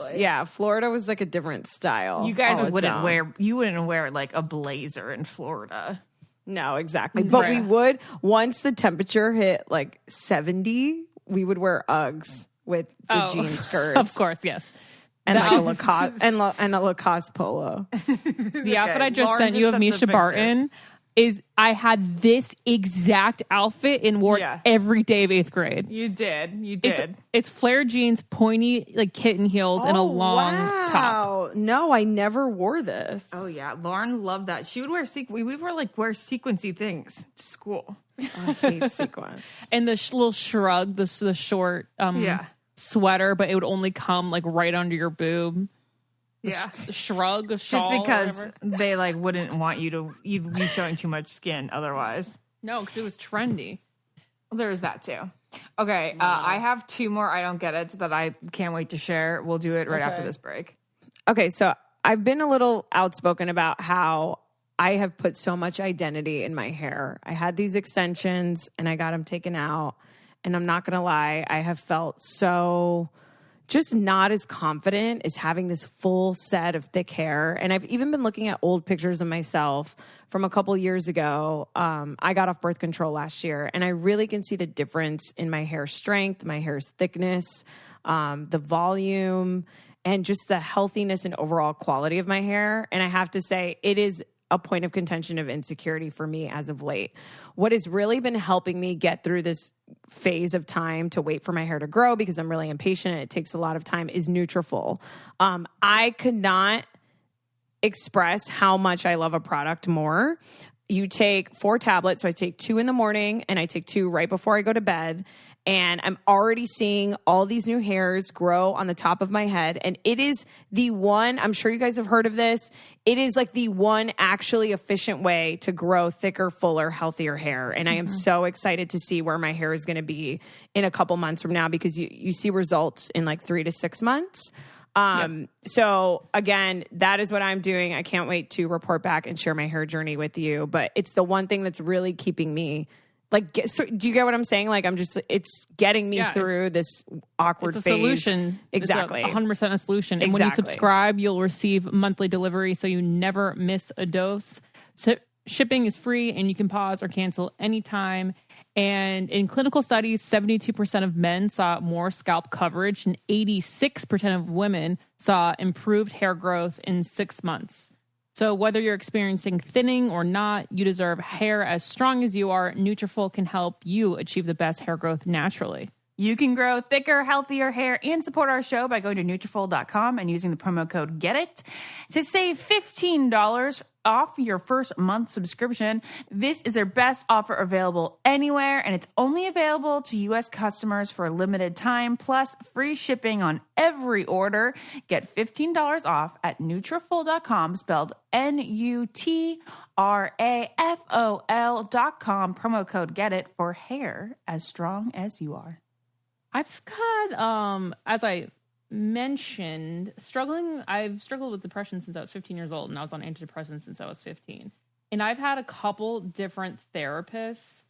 Florida was like a different style. You guys all its wouldn't own. wear like a blazer in Florida. No, exactly. But we would, once the temperature hit like 70, we would wear Uggs with the jean skirts. Of course, yes. And like a Lacoste and a Lacoste polo. The outfit I just Lauren sent just you of sent the Misha picture. Barton is I had this exact outfit and wore it every day of 8th grade. You did. It's flared jeans, pointy like kitten heels, and a long top. No, I never wore this. Oh yeah, Lauren loved that. She would wear we would wear sequency things to school. I hate sequins. And the little shrug, the short sweater, but it would only come like right under your boob. Yeah. Shrug, a shawl, Just because or whatever. they like wouldn't want you'd be showing too much skin otherwise. No, because it was trendy. There's that too. Okay, I have 2 more I don't get it that I can't wait to share. We'll do it right after this break. Okay, so I've been a little outspoken about how I have put so much identity in my hair. I had these extensions and I got them taken out. And I'm not going to lie, I have felt so just not as confident as having this full set of thick hair. And I've even been looking at old pictures of myself from a couple years ago. I got off birth control last year, and I really can see the difference in my hair strength, my hair's thickness, the volume, and just the healthiness and overall quality of my hair. And I have to say, it is a point of contention of insecurity for me as of late. What has really been helping me get through this phase of time to wait for my hair to grow because I'm really impatient and it takes a lot of time is Nutrafol. I could not express how much I love a product more. You take 4 tablets. So I take 2 in the morning and I take 2 right before I go to bed. And I'm already seeing all these new hairs grow on the top of my head. And it is the one, I'm sure you guys have heard of this. It is like the one actually efficient way to grow thicker, fuller, healthier hair. And I am so excited to see where my hair is going to be in a couple months from now because you see results in like 3 to 6 months. So again, that is what I'm doing. I can't wait to report back and share my hair journey with you. But it's the one thing that's really keeping me so do you get what I'm saying? Like, it's getting me through this awkward phase. It's a solution. Exactly. It's 100% a solution. And when you subscribe, you'll receive monthly delivery so you never miss a dose. So shipping is free and you can pause or cancel anytime. And in clinical studies, 72% of men saw more scalp coverage and 86% of women saw improved hair growth in 6 months. So whether you're experiencing thinning or not, you deserve hair as strong as you are. Nutrafol can help you achieve the best hair growth naturally. You can grow thicker, healthier hair and support our show by going to Nutrafol.com and using the promo code GETIT to save $15 off your first month subscription. This is their best offer available anywhere, and it's only available to U.S. customers for a limited time, plus free shipping on every order. Get $15 off at Nutrafol.com, spelled Nutrafol.com, promo code GETIT for hair as strong as you are. I've got, as I mentioned, I've struggled with depression since I was 15 years old, and I was on antidepressants since I was 15. And I've had a couple different therapists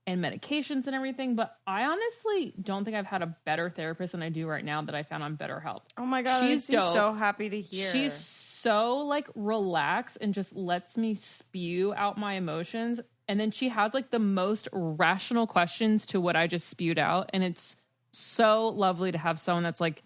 and medications and everything, but I honestly don't think I've had a better therapist than I do right now that I found on BetterHelp. Oh my God, she's I'm so happy to hear. She's so like relaxed and just lets me spew out my emotions. And then she has like the most rational questions to what I just spewed out. And it's so lovely to have someone that's like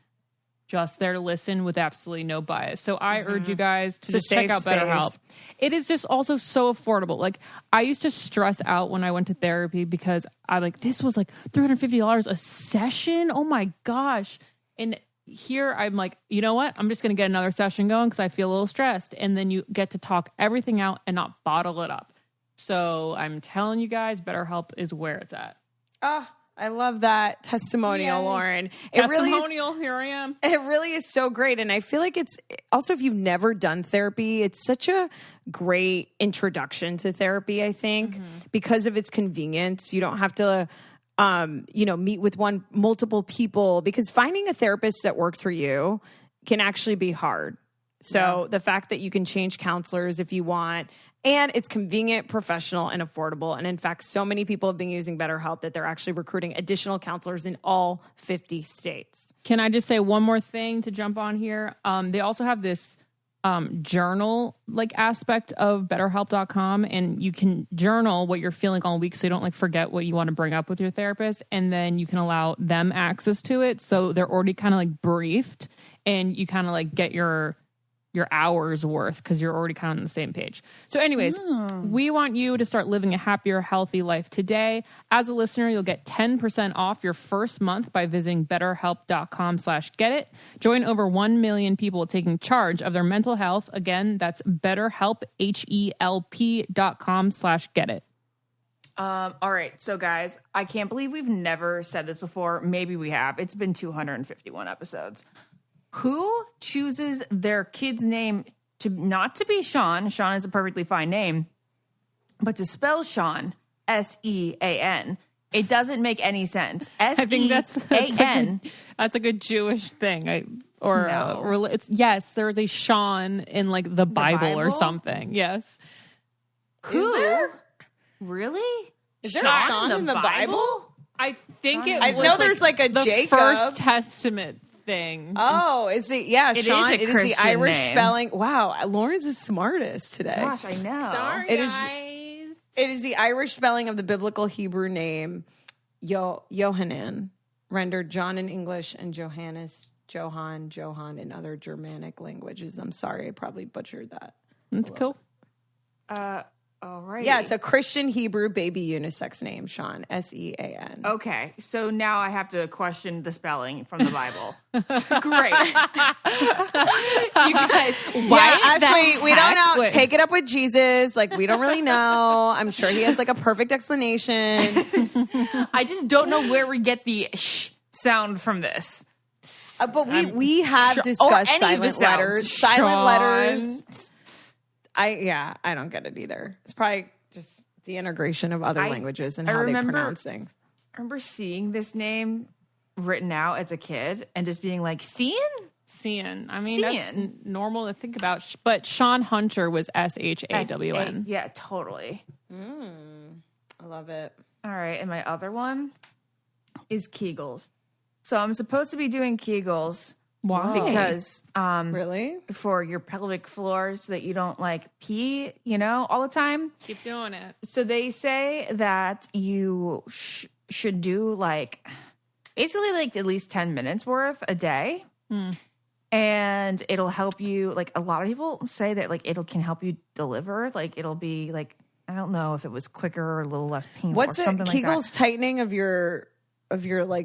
just there to listen with absolutely no bias. So I urge you guys to just check out BetterHelp. It is just also so affordable. Like, I used to stress out when I went to therapy because I like, this was like $350 a session. Oh my gosh. And here I'm like, you know what? I'm just going to get another session going because I feel a little stressed. And then you get to talk everything out and not bottle it up. So I'm telling you guys, BetterHelp is where it's at. I love that testimonial, Lauren. Testimonial, here I am. It really is so great. And I feel like it's also, if you've never done therapy, it's such a great introduction to therapy, I think, because of its convenience. You don't have to, meet with multiple people, because finding a therapist that works for you can actually be hard. So the fact that you can change counselors if you want, and it's convenient, professional, and affordable. And in fact, so many people have been using BetterHelp that they're actually recruiting additional counselors in all 50 states. Can I just say one more thing to jump on here? They also have this journal like aspect of BetterHelp.com, and you can journal what you're feeling all week so you don't like forget what you want to bring up with your therapist, and then you can allow them access to it. So they're already kind of like briefed, and you kind of like get your hours worth because you're already kind of on the same page. So anyways, we want you to start living a happier, healthy life today. As a listener, you'll get 10% off your first month by visiting betterhelp.com/getit. Join over 1 million people taking charge of their mental health. Again, that's BetterHelp, HELP.com/getit. All right. So guys, I can't believe we've never said this before. Maybe we have. It's been 251 episodes. Who chooses their kid's name not to be Sean? Sean is a perfectly fine name, but to spell Sean, S-E-A-N. It doesn't make any sense. I think that's like a Jewish thing. Yes, there is a Sean in like the Bible or something. Yes. Who? Is there? Really? Is there a Sean in the Bible? I think I know there's like a the Jacob. First Testament thing. Oh, is it? Yeah, Sean. It is the Irish name. spelling. Wow, Lauren's the smartest today. Gosh, I know. Sorry, guys. It is the Irish spelling of the biblical Hebrew name Yohanan, rendered John in English and Johannes, Johann in other Germanic languages. I'm sorry, I probably butchered that. That's cool. All right. Yeah, it's a Christian Hebrew baby unisex name, Sean. Sean. Okay, so now I have to question the spelling from the Bible. Great. You guys, Actually, we don't know. Wait. Take it up with Jesus. Like, we don't really know. I'm sure he has like a perfect explanation. I just don't know where we get the sh sound from this. But we have or discussed any of the silent sounds. letters. Silent letters. I don't get it either. It's probably just the integration of other languages and how they pronounce things. I remember seeing this name written out as a kid and just being like, Cian? Cian. I mean, that's normal to think about. But Sean Hunter was Shawn. Yeah, totally. I love it. All right, and my other one is Kegels. So I'm supposed to be doing Kegels. Why? Because Really? for your pelvic floor so that you don't like pee, all the time. Keep doing it. So they say that you should do basically at least 10 minutes worth a day. And it'll help you. Like a lot of people say that it can help you deliver. Like it'll be I don't know if it was quicker or a little less painful. What's or it? something like that. Kegel's tightening of your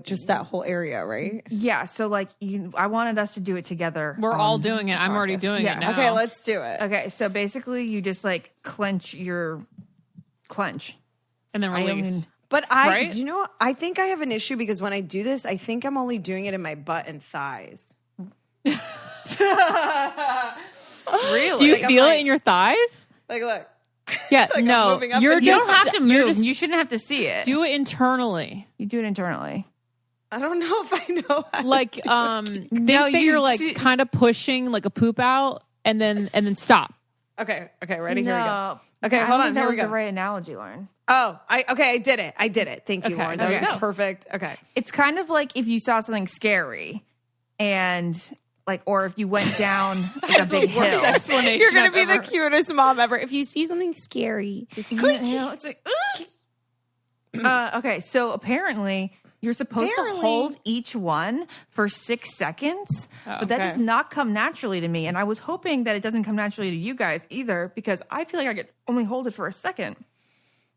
just that whole area, right? Yeah. So I wanted us to do it together. We're all doing it. I'm already doing it now. Okay, let's do it. Okay. So basically you just clench. And then release. But Right? I think I have an issue because when I do this, I think I'm only doing it in my butt and thighs. Really? Do you feel it in your thighs? Look. Yeah, no. moving up You're and You just don't have to you're move. just- You shouldn't have to see it. do it internally. You do it internally. I don't know if I know how Like think that you you're see- kind of pushing a poop out and then stop. Okay, ready? Here we go. No. Okay, I hold don't on. think that Here we was go. the right analogy, Lauren. Oh, I did it. I did it. Thank you, Okay, Lauren. That there you was go. perfect. Okay. It's kind of like if you saw something scary and or if you went down a big hill. Explanation. You're gonna I've be the ever- cutest mom ever. If you see something scary, just It's like, okay, so apparently you're supposed to hold each one for 6 seconds, but that okay. does not come naturally to me. And I was hoping that it doesn't come naturally to you guys either, because I feel like I could only hold it for a second.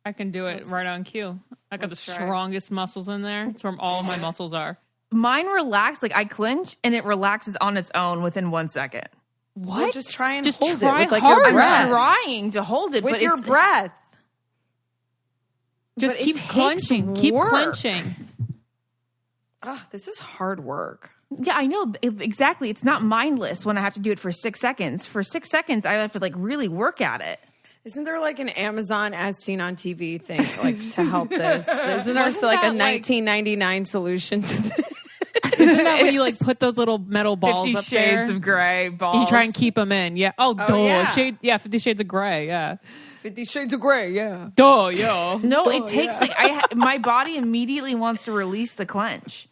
I can do it right on cue. I got the strongest muscles in there. It's where all of my muscles are. Mine relax, I clench and it relaxes on its own within 1 second. what? Well, just try and Just hold try it with hard. your I'm breath. trying to hold it, With but your breath. Just But it keep takes clenching. Keep work. clenching. Oh, this is hard work. Yeah, I know. Exactly. It's not mindless when I have to do it for 6 seconds. For 6 seconds, I have to really work at it. Isn't there an Amazon as seen on TV thing to help this? Isn't there Wasn't a that, 1999 solution to this? Isn't that when you put those little metal balls 50 up Shades there? of Gray balls. You try and keep them in. Yeah. Oh, duh. yeah. 50 Shades of Gray. Yeah. 50 Shades of Grey, yeah. Duh, yo. No, it takes my body immediately wants to release the clench.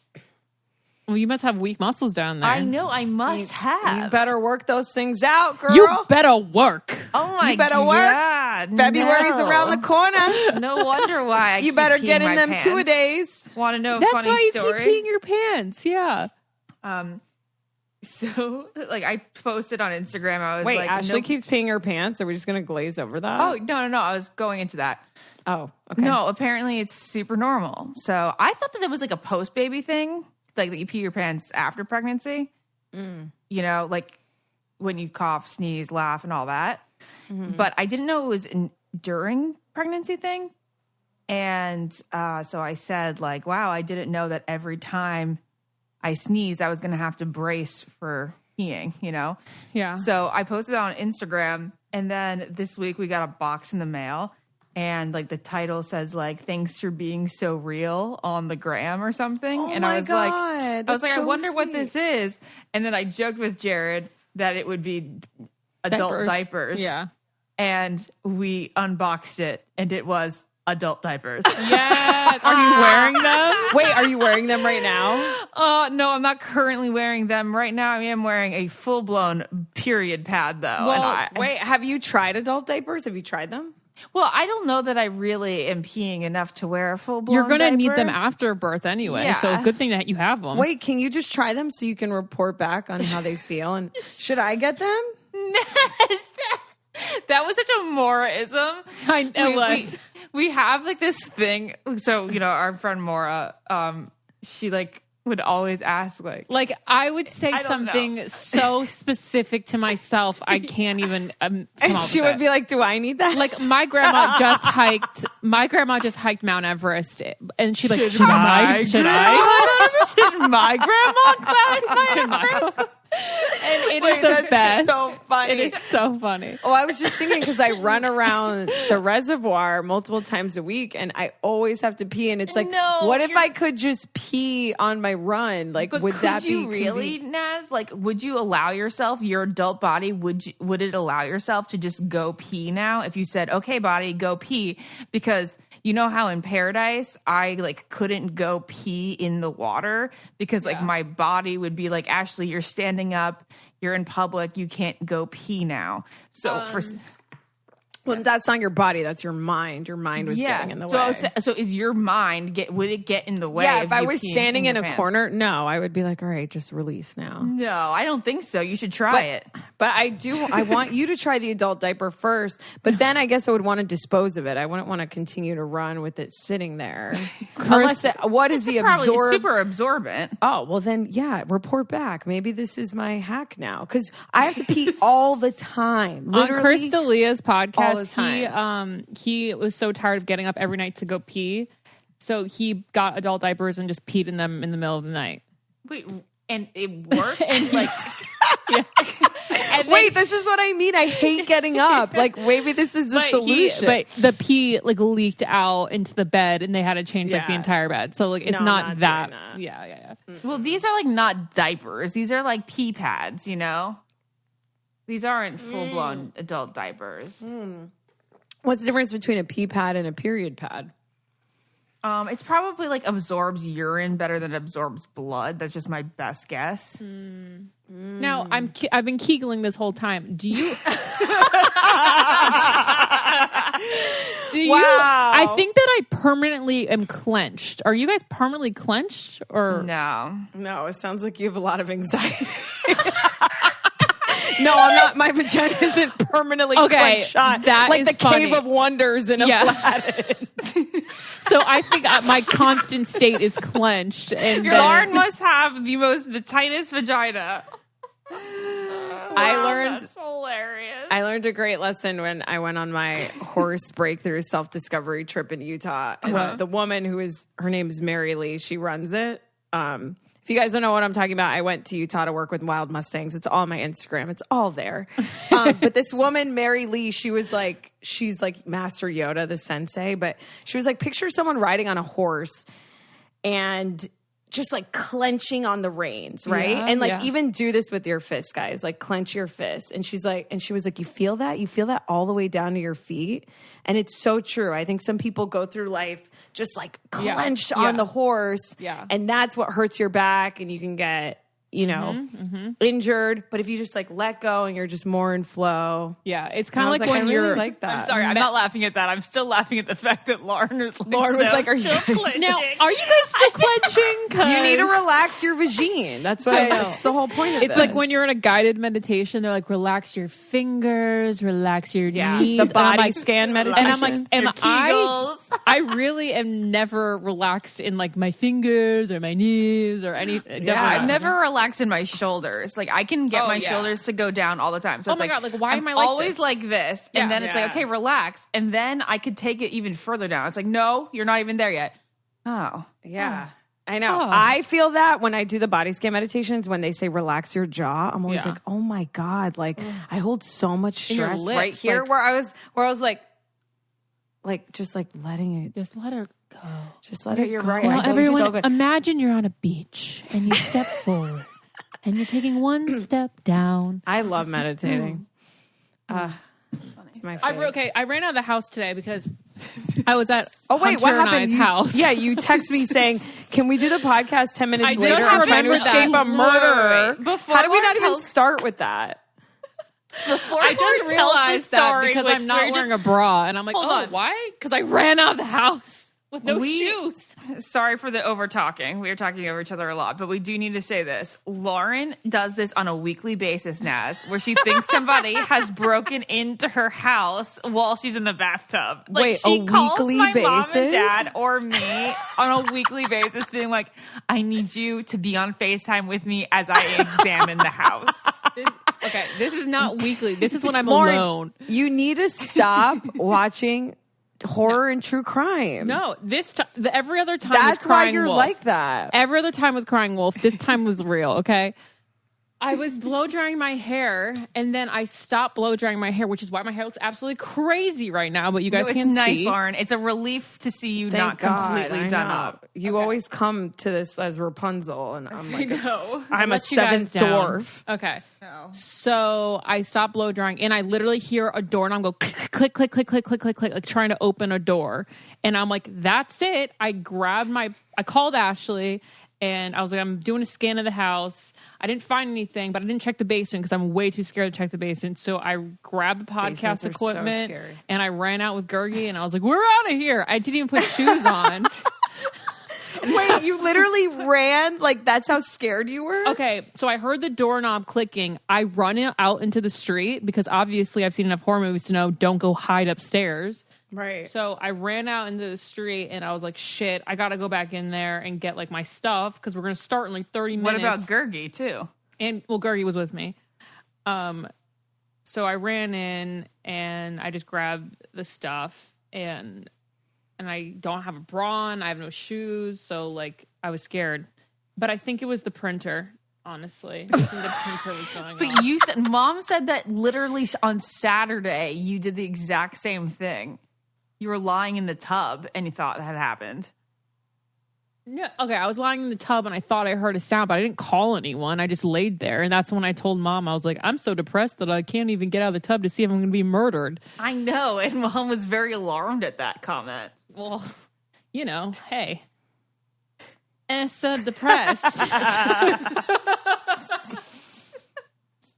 Well, you must have weak muscles down there. I know. I must have. You better work those things out, girl. You better work. Oh my You better work. God. February's no. around the corner. No wonder why. You better get in them 2-a-days. Want to know a That's funny why you story? keep peeing your pants. Yeah. So I posted on Instagram. I was Wait, like, Ashley no- keeps peeing her pants. Are we just going to glaze over that? Oh no! I was going into that. Oh, okay. No, apparently it's super normal. So I thought that it was a post baby thing, that you pee your pants after pregnancy. When you cough, sneeze, laugh, and all that. Mm-hmm. But I didn't know it was during pregnancy thing. And so I said, wow, I didn't know that every time I sneezed, I was going to have to brace for peeing, Yeah. So I posted that on Instagram, and then this week we got a box in the mail, and the title says thanks for being so real on the gram or something. Oh and my I was God, I that's I so wonder what sweet. this is. And then I joked with Jared that it would be adult diapers. Yeah. And we unboxed it, and it was adult diapers. Yes. Are you wearing them? Wait, are you wearing them right now? No, I'm not currently wearing them right now. I am wearing a full-blown period pad, though. Well, Wait, have you tried adult diapers? Have you tried them? Well, I don't know that I really am peeing enough to wear a full-blown You're going to need diaper. them after birth anyway. Yeah. So good thing that you have them. Wait, can you just try them so you can report back on how they feel? And should I get them? That was such a Maura-ism. It was. We have like this thing. So, our friend Maura, she like would always ask like I would say something so specific to myself, I can't even come up She with would be like, do I need that? like my grandma just hiked Mount Everest, and she'd be like, should I? Should my grandma climb Mount Everest? And it is the best. So funny. It is so funny. Oh, I was just thinking because I run around the reservoir multiple times a week and I always have to pee. And it's like, what if I could just pee on my run? Like, but would that be really, Naz? Like, would you allow yourself, your adult body, would it allow yourself to just go pee now? If you said, okay, body, go pee. Because you know how in Paradise, I like couldn't go pee in the water because like my body would be like, Ashley, you're standing up, you're in public, you can't go pee now. So well, that's not your body, that's your mind. Your mind was getting in the way. So is your mind would it get in the way? Yeah, if I was standing in a corner, no, I would be like, all right, just release now. No, I don't think so. You should try it. But I want you to try the adult diaper first, but then I guess I would want to dispose of it. I wouldn't want to continue to run with it sitting there. What is the Probably super absorbent. Oh, well then, yeah, report back. Maybe this is my hack now because I have to pee all the time. Literally, on Chris D'Elia's podcast, all the time. He was so tired of getting up every night to go pee, so he got adult diapers and just peed in them in the middle of the night. Wait, and it worked? And like, yeah. And wait, this is what I mean. I hate getting up. Like, maybe this is the solution. But the pee like leaked out into the bed, and they had to change like the entire bed. So like, it's not that. Yeah. Well, these are like not diapers. These are like pee pads. These aren't full blown adult diapers. What's the difference between a pee pad and a period pad? It's probably like absorbs urine better than it absorbs blood. That's just my best guess. Now I've been Kegeling this whole time. Do you? Wow. I think that I permanently am clenched. Are you guys permanently clenched or no? No, it sounds like you have a lot of anxiety. No, I'm not. My vagina isn't permanently clenched shut. That like is the funny. Cave of Wonders in Aladdin. So I think my constant state is clenched. And Lauren must have the tightest vagina. That's hilarious. I learned a great lesson when I went on my horse breakthrough self-discovery trip in Utah. And the woman her name is Mary Lee. She runs it. If you guys don't know what I'm talking about, I went to Utah to work with wild Mustangs. It's all on my Instagram. It's all there. But this woman, Mary Lee, she's like Master Yoda, the sensei. But she was like, picture someone riding on a horse and just like clenching on the reins, right? Yeah, and like even do this with your fists, guys. Like clench your fists. And she was like, you feel that? You feel that all the way down to your feet? And it's so true. I think some people go through life just like clenched on the horse. Yeah. And that's what hurts your back and you can get, injured. But if you just like let go and you're just more in flow. Yeah. It's kind of like when I you're really like that. I'm sorry. I'm not laughing at that. I'm still laughing at the fact that Lauren was like, are you clenching? now, are you guys still clenching? You need to relax your vagine. That's what that's the whole point of it. It's like when you're in a guided meditation, they're like, relax your fingers, relax your knees. The body scan meditation. And I'm like, I really am never relaxed in like my fingers or my knees or anything. Yeah, I've never relaxed in my shoulders. Like I can get my shoulders to go down all the time. So oh my God, like why am I like always this? like this? And then it's like, okay, relax. And then I could take it even further down. It's like, no, you're not even there yet. Oh. Yeah. I know. I feel that when I do the body scan meditations, when they say relax your jaw, I'm always like, oh my God, like I hold so much stress right here like, where I was like just like letting it. Just let her go. Just let it go. Right. Well, everyone, imagine you're on a beach and you step forward and you're taking one step down. I love meditating. It's my favorite. I ran out of the house today because I was at what happened? house. You text me saying, "Can we do the podcast 10 minutes later?" just I'm trying to remembered escape a murderer. Before How did we not even start with that? I just realized that because I'm not wearing a bra, and I'm like, why? Because I ran out of the house. with no shoes. Sorry for the over talking. We are talking over each other a lot, but we do need to say this. Lauren does this on a weekly basis, Naz, where she thinks somebody has broken into her house while she's in the bathtub. Like, Wait, she a calls weekly my mom and basis? dad or me on a weekly basis, being like, I need you to be on FaceTime with me as I examine the house. Okay, this is not weekly. This is when I'm Lauren, alone. You need to stop watching horror and true crime. No, every other time That's was crying why you're wolf. like that. Every other time was crying wolf. This time was real, okay? I was blow drying my hair, and then I stopped blow drying my hair, which is why my hair looks absolutely crazy right now, but you guys can't It's nice, see. Lauren. It's a relief to see you Thank not God, completely I done know. up. You always come to this as Rapunzel, and I'm like, know. I'm a Let you guys seventh down. dwarf. Okay. So I stopped blow drying, and I literally hear a doorknob go click, click, click, click, click, click, click, click, like trying to open a door. And I'm like, that's it. I called Ashley, and I was like, I'm doing a scan of the house. I didn't find anything, but I didn't check the basement because I'm way too scared to check the basement. So I grabbed the Basements podcast are so equipment, scary. and I ran out with Gergie, and I was like, we're out of here. I didn't even put shoes on. Wait, you literally ran? Like, that's how scared you were? Okay, so I heard the doorknob clicking. I run out into the street because obviously I've seen enough horror movies to know don't go hide upstairs. Right. So I ran out into the street and I was like, shit, I got to go back in there and get like my stuff because we're going to start in like 30 minutes. What about Gergie, too? And well, Gergie was with me. So I ran in and I just grabbed the stuff and I don't have a bra on. I have no shoes. So like I was scared, but I think it was the printer. Honestly, I think the printer was going But off. you said, Mom said that literally on Saturday you did the exact same thing. You were lying in the tub and you thought that had happened. No, okay, I was lying in the tub and I thought I heard a sound, but I didn't call anyone. I just laid there. And that's when I told Mom, I was like, I'm so depressed that I can't even get out of the tub to see if I'm going to be murdered. I know. And Mom was very alarmed at that comment. Well, you know, hey. So depressed.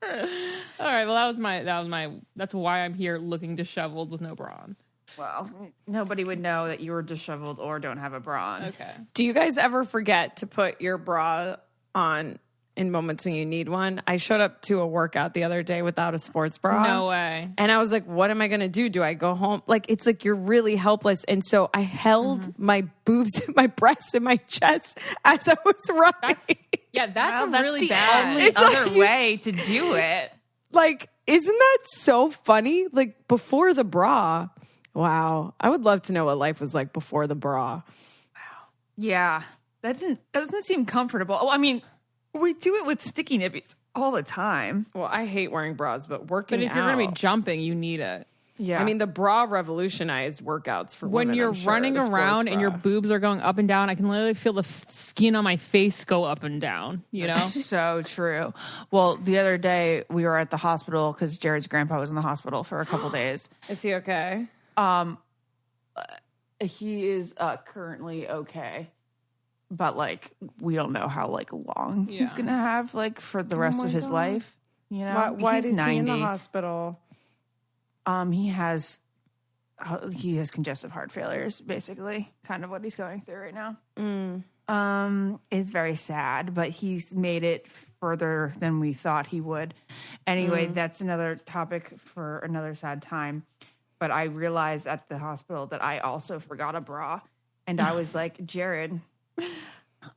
All right, well, that's why I'm here looking disheveled with no bra on. Well, nobody would know that you were disheveled or don't have a bra on. Okay. Do you guys ever forget to put your bra on in moments when you need one? I showed up to a workout the other day without a sports bra. No way. And I was like, what am I going to do? Do I go home? Like, it's like you're really helpless. And so I held my boobs, my breasts, and my chest as I was running. That's Well, that's really the bad. only It's other like- way to do it. Like, isn't that so funny? Like, before the bra. Wow. I would love to know what life was like before the bra. Yeah. That doesn't seem comfortable. Oh, I mean, we do it with sticky nippies all the time. Well, I hate wearing bras, but working But if you're out, going to be jumping, you need it. Yeah. I mean, the bra revolutionized workouts for When women, you're I'm sure, running the sports around and your bra. boobs are going up and down, I can literally feel the skin on my face go up and down, you know? so true. Well, the other day we were at the hospital because Jared's grandpa was in the hospital for a couple days. Is he okay? He is currently okay, but like we don't know how like long he's gonna have like for the rest of his life. You know, Why he's is 90. he in the hospital? He has congestive heart failure is basically kind of what he's going through right now. It's very sad, but he's made it further than we thought he would. Anyway, that's another topic for another sad time. But I realized at the hospital that I also forgot a bra. And I was like, Jared,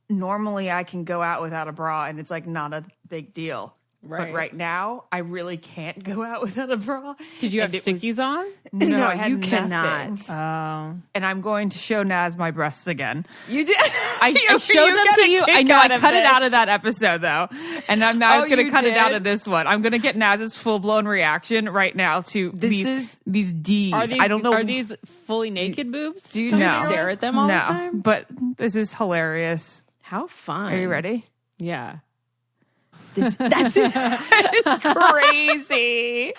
normally I can go out without a bra and it's like not a big deal. Right. But right now, I really can't go out without a bra. Did you have And it was- stickies on? No, I had you nothing. cannot. And I'm going to show Naz my breasts again. You did. I showed them got to a you. kick I know. I out of cut it this. out of that episode though, and I'm not Oh, going to you cut it out did? of this one. I'm going to get Naz's full blown reaction right now to these D's. Are I don't know. these fully naked boobs? Do you just stare at them all the time? But this is hilarious. How fun. Are you ready? Yeah. That's it's crazy.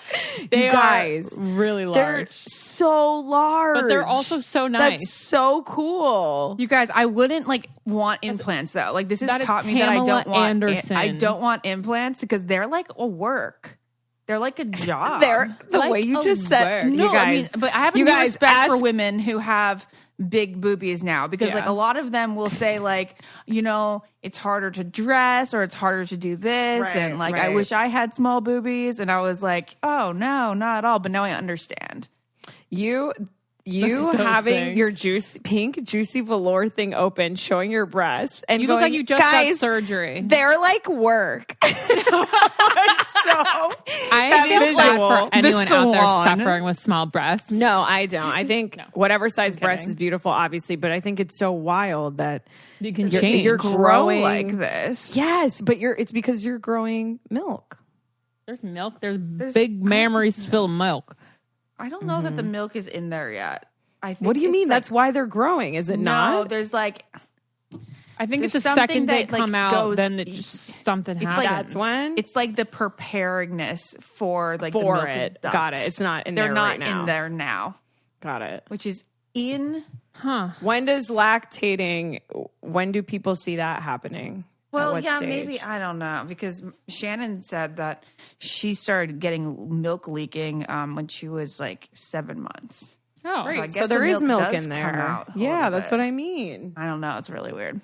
They You guys, are really they're large. so large. But they're also so nice. That's so cool. You guys, I wouldn't like want implants though. Like this has That is taught me that I Pamela don't want. Anderson. I don't want implants because they're like a work. They're like a job. They're the Like way you a just said. word. No, You guys, but I have a you new guys, respect Ash- for women who have big boobies now because Yeah. like a lot of them will say like, it's harder to dress or it's harder to do this. Right, and like, I right. wish I had small boobies. And I was like, oh no, not at all. But now I understand. You Those having your things. pink juicy velour thing open, showing your breasts, and You look going, like you just guys, got surgery. they're like work. I feel bad for anyone out there salon. suffering with small breasts. No, I don't. I think whatever size breast kidding. is beautiful, obviously, but I think it's so wild that You can you're, change. you're Grow growing like this. Yes, but it's because you're growing milk. There's milk. There's big mammaries filled milk. I don't know that the milk is in there yet. I think What do you it's mean? like- That's why they're growing, is it No, not? there's like I think it's There's the second something they that, like, come out, goes- then it just something it's happens. like That's when it's like the preparingness for like the for milk it. ducts. Got it. It's not in They're there not right now. in there now, Got it. which is in. When does lactating? When do people see that happening? At Well, what yeah, stage? maybe I don't know because Shannon said that she started getting milk leaking when she was like 7 months. Oh, I So guess there the is milk does in come there. out a Yeah, little that's bit. what I mean. I don't know. It's really weird.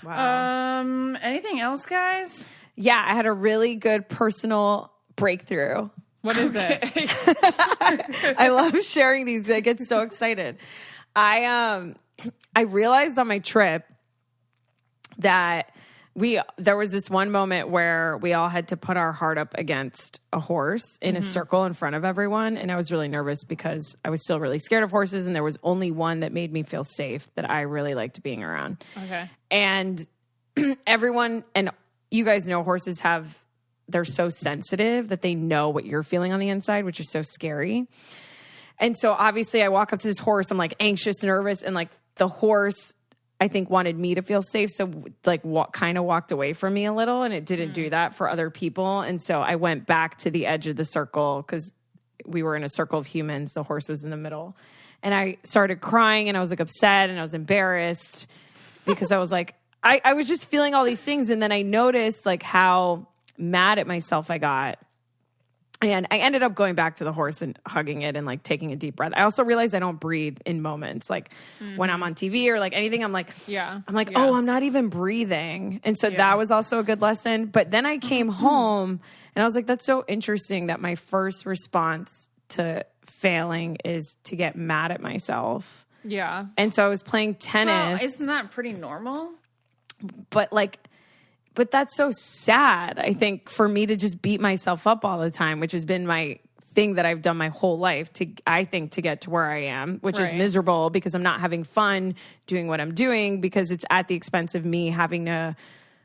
Wow. Anything else, guys? Yeah, I had a really good personal breakthrough. what is it? I love sharing these. I get so excited. I realized on my trip that there was this one moment where we all had to put our heart up against a horse in a circle in front of everyone, and I was really nervous because I was still really scared of horses, and there was only one that made me feel safe that I really liked being around. Okay. And everyone, and you guys know horses they're so sensitive that they know what you're feeling on the inside, which is so scary. And so obviously I walk up to this horse, I'm like anxious, nervous, and like the horse, I think, wanted me to feel safe. So like kind of walked away from me a little, and it didn't do that for other people. And so I went back to the edge of the circle because we were in a circle of humans. The horse was in the middle. And I started crying, and I was like upset, and I was embarrassed because I was like, I was just feeling all these things. And then I noticed like how mad at myself I got. And I ended up going back to the horse and hugging it and like taking a deep breath. I also realized I don't breathe in moments. Like when I'm on TV or like anything, I'm like, oh, I'm not even breathing. And so that was also a good lesson. But then I came home and I was like, that's so interesting that my first response to failing is to get mad at myself. Yeah. And so I was playing tennis. Well, isn't that pretty normal? But that's so sad, I think, for me to just beat myself up all the time, which has been my thing that I've done my whole life to get to where I am, which is miserable because I'm not having fun doing what I'm doing because it's at the expense of me having to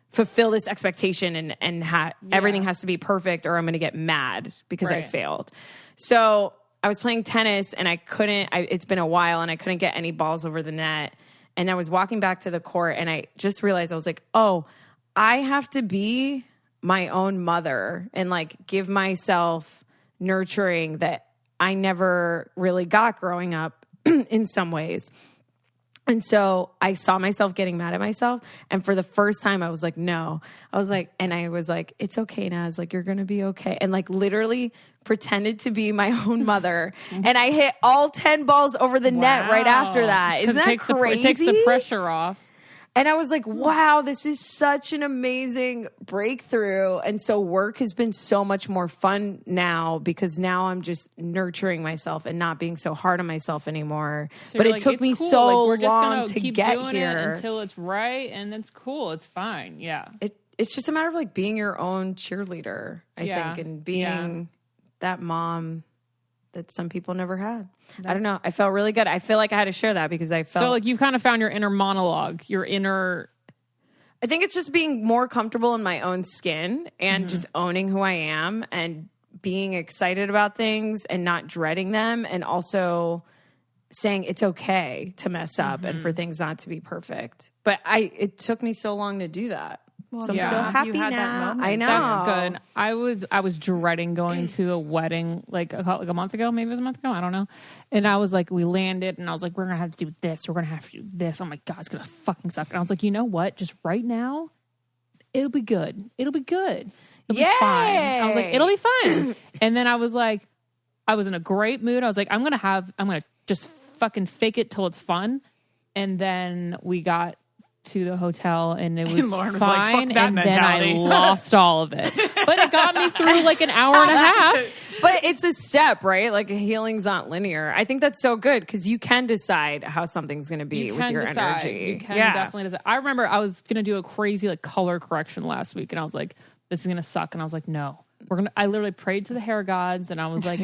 fulfill this expectation and everything has to be perfect or I'm going to get mad because I failed. So I was playing tennis and it's been a while and I couldn't get any balls over the net. And I was walking back to the court and I just realized I was like, oh, I have to be my own mother and like give myself nurturing that I never really got growing up in some ways. And so I saw myself getting mad at myself. And for the first time, I was like, no. I was like, it's okay, Naz. Like, you're going to be okay. And like literally pretended to be my own mother. And I hit all 10 balls over the net right after that. Isn't that crazy? It takes the pressure off. And I was like, wow, this is such an amazing breakthrough. And so work has been so much more fun now because now I'm just nurturing myself and not being so hard on myself anymore. So but it like, took it's me cool. so like, we're just long gonna to keep get doing here. it until it's right, and it's cool. It's fine. Yeah. It's just a matter of like being your own cheerleader, I think, and being that mom that some people never had. I don't know. I felt really good. I feel like I had to share that because I felt... So like you kind of found your inner monologue, your inner... I think it's just being more comfortable in my own skin and just owning who I am and being excited about things and not dreading them, and also saying it's okay to mess up and for things not to be perfect. But it took me so long to do that. So I'm so happy you had now. that moment. I know. That's good. I was dreading going to a wedding like a month ago, maybe it was a month ago, I don't know. And I was like, we landed and I was like, we're going to have to do this. We're going to have to do this. Oh my God, it's going to fucking suck. And I was like, you know what? Just right now, it'll be good. It'll be good. It'll be fine. I was like, it'll be fine. And then I was like, I was in a great mood. I was like, I'm going to just fucking fake it till it's fun. And then we got to the hotel and it was Lauren was fine. like, fuck that and mentality. then I lost all of it. But it got me through like an hour and a half. But it's a step, right? Like healing's not linear. I think that's so good because you can decide how something's going to be with your energy. You can definitely decide. I remember I was going to do a crazy like color correction last week and I was like, this is going to suck. And I was like, no. I literally prayed to the hair gods and I was like,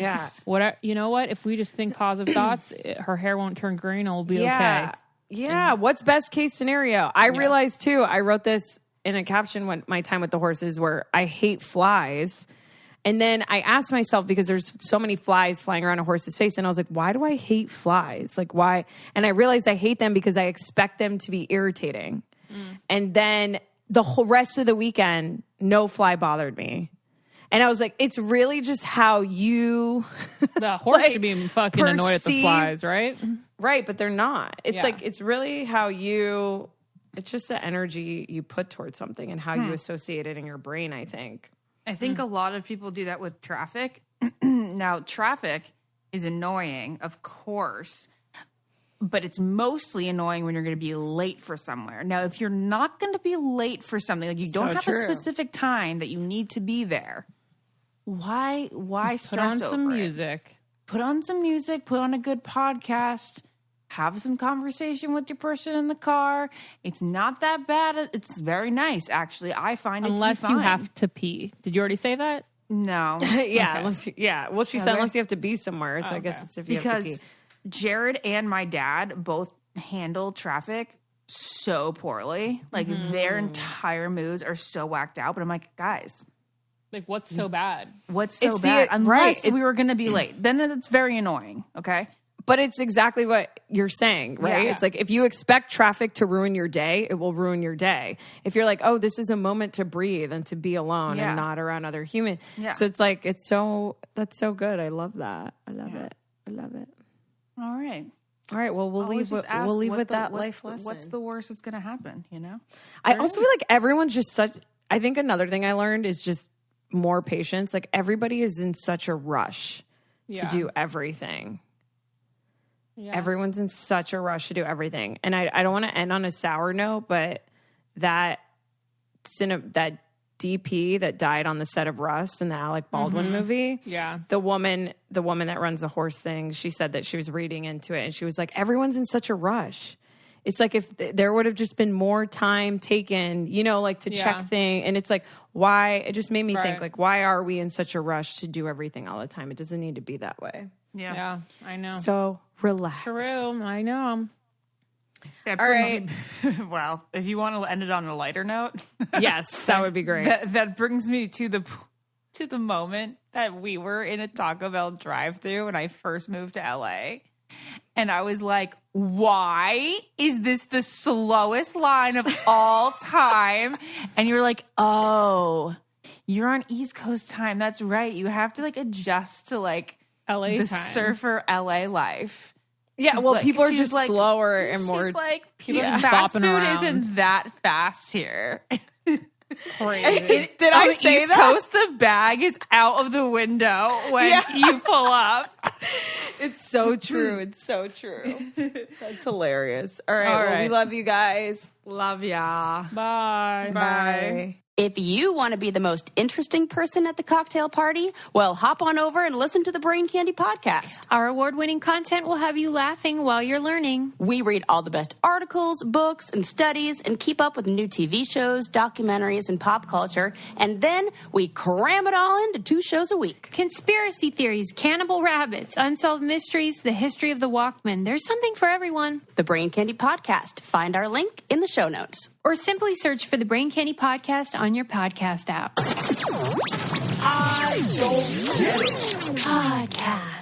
what? You know what? If we just think positive thoughts, her hair won't turn green. It'll be okay. Yeah. What's best case scenario? I realized too, I wrote this in a caption when my time with the horses where I hate flies. And then I asked myself, because there's so many flies flying around a horse's face. And I was like, why do I hate flies? Like why? And I realized I hate them because I expect them to be irritating. And then the whole rest of the weekend, no fly bothered me. And I was like, it's really just how you... The horse should be fucking annoyed at the flies, right? Right, but they're not. It's like, it's really how you... It's just the energy you put towards something and how you associate it in your brain, I think. I think a lot of people do that with traffic. Now, traffic is annoying, of course, but it's mostly annoying when you're going to be late for somewhere. Now, if you're not going to be late for something, like you don't have a specific time that you need to be there, why stress Put on over some it? music. Put on some music, put on a good podcast, have some conversation with your person in the car. It's not that bad. It's very nice, actually. I find it to be Unless fine. you have to pee. Did you already say that? No. Well, she said unless you have to be somewhere, so I guess it's if you have to pee. Because Jared and my dad both handle traffic so poorly. Like their entire moods are so whacked out. But I'm like, guys, Like, what's so bad? what's so It's bad? Unless right. we were going to be late. Then it's very annoying, okay? But it's exactly what you're saying, right? Yeah. It's like if you expect traffic to ruin your day, it will ruin your day. If you're like, oh, this is a moment to breathe and to be alone and not around other humans. Yeah. So it's like, that's so good. I love that. I love it. All right. All right. Well, we'll leave with that life lesson. What's the worst that's going to happen, you know? I also feel like everyone's just I think another thing I learned is just more patience. Like everybody is in such a rush to do everything. Yeah. Everyone's in such a rush to do everything. And I don't want to end on a sour note, but that DP that died on the set of Rust in the Alec Baldwin movie. Yeah. The woman that runs the horse thing, she said that she was reading into it and she was like, everyone's in such a rush. It's like if there would have just been more time taken, you know, like to check things. And it's like, why? It just made me think, like, why are we in such a rush to do everything all the time? It doesn't need to be that way. Yeah, I know. So relax. True, I know. All right. Well, if you want to end it on a lighter note, Yes, that would be great. that brings me to the moment that we were in a Taco Bell drive-thru when I first moved to LA. And I was like, why is this the slowest line of all time? And you're like, oh, you're on East Coast time. That's right. You have to like adjust to like LA the time. surfer LA life. Yeah, She's well, like- people are she's just like- slower and more. She's like, People are just fast bopping food around. isn't that fast here. Crazy. Did On I the say East that? Coast, the bag is out of the window when you pull up. It's so true. It's so true. That's hilarious. All right. All Well, we right. love you guys. Love ya. Bye. Bye. If you want to be the most interesting person at the cocktail party, well, hop on over and listen to the Brain Candy podcast. Our award-winning content will have you laughing while you're learning. We read all the best articles, books, and studies and keep up with new TV shows, documentaries, and pop culture. And then we cram it all into 2 shows a week. Conspiracy theories, cannibal rabbits, unsolved mysteries, the history of the Walkman. There's something for everyone. The Brain Candy podcast. Find our link in the show notes. Or simply search for the Brain Candy Podcast on your podcast app. Podcast.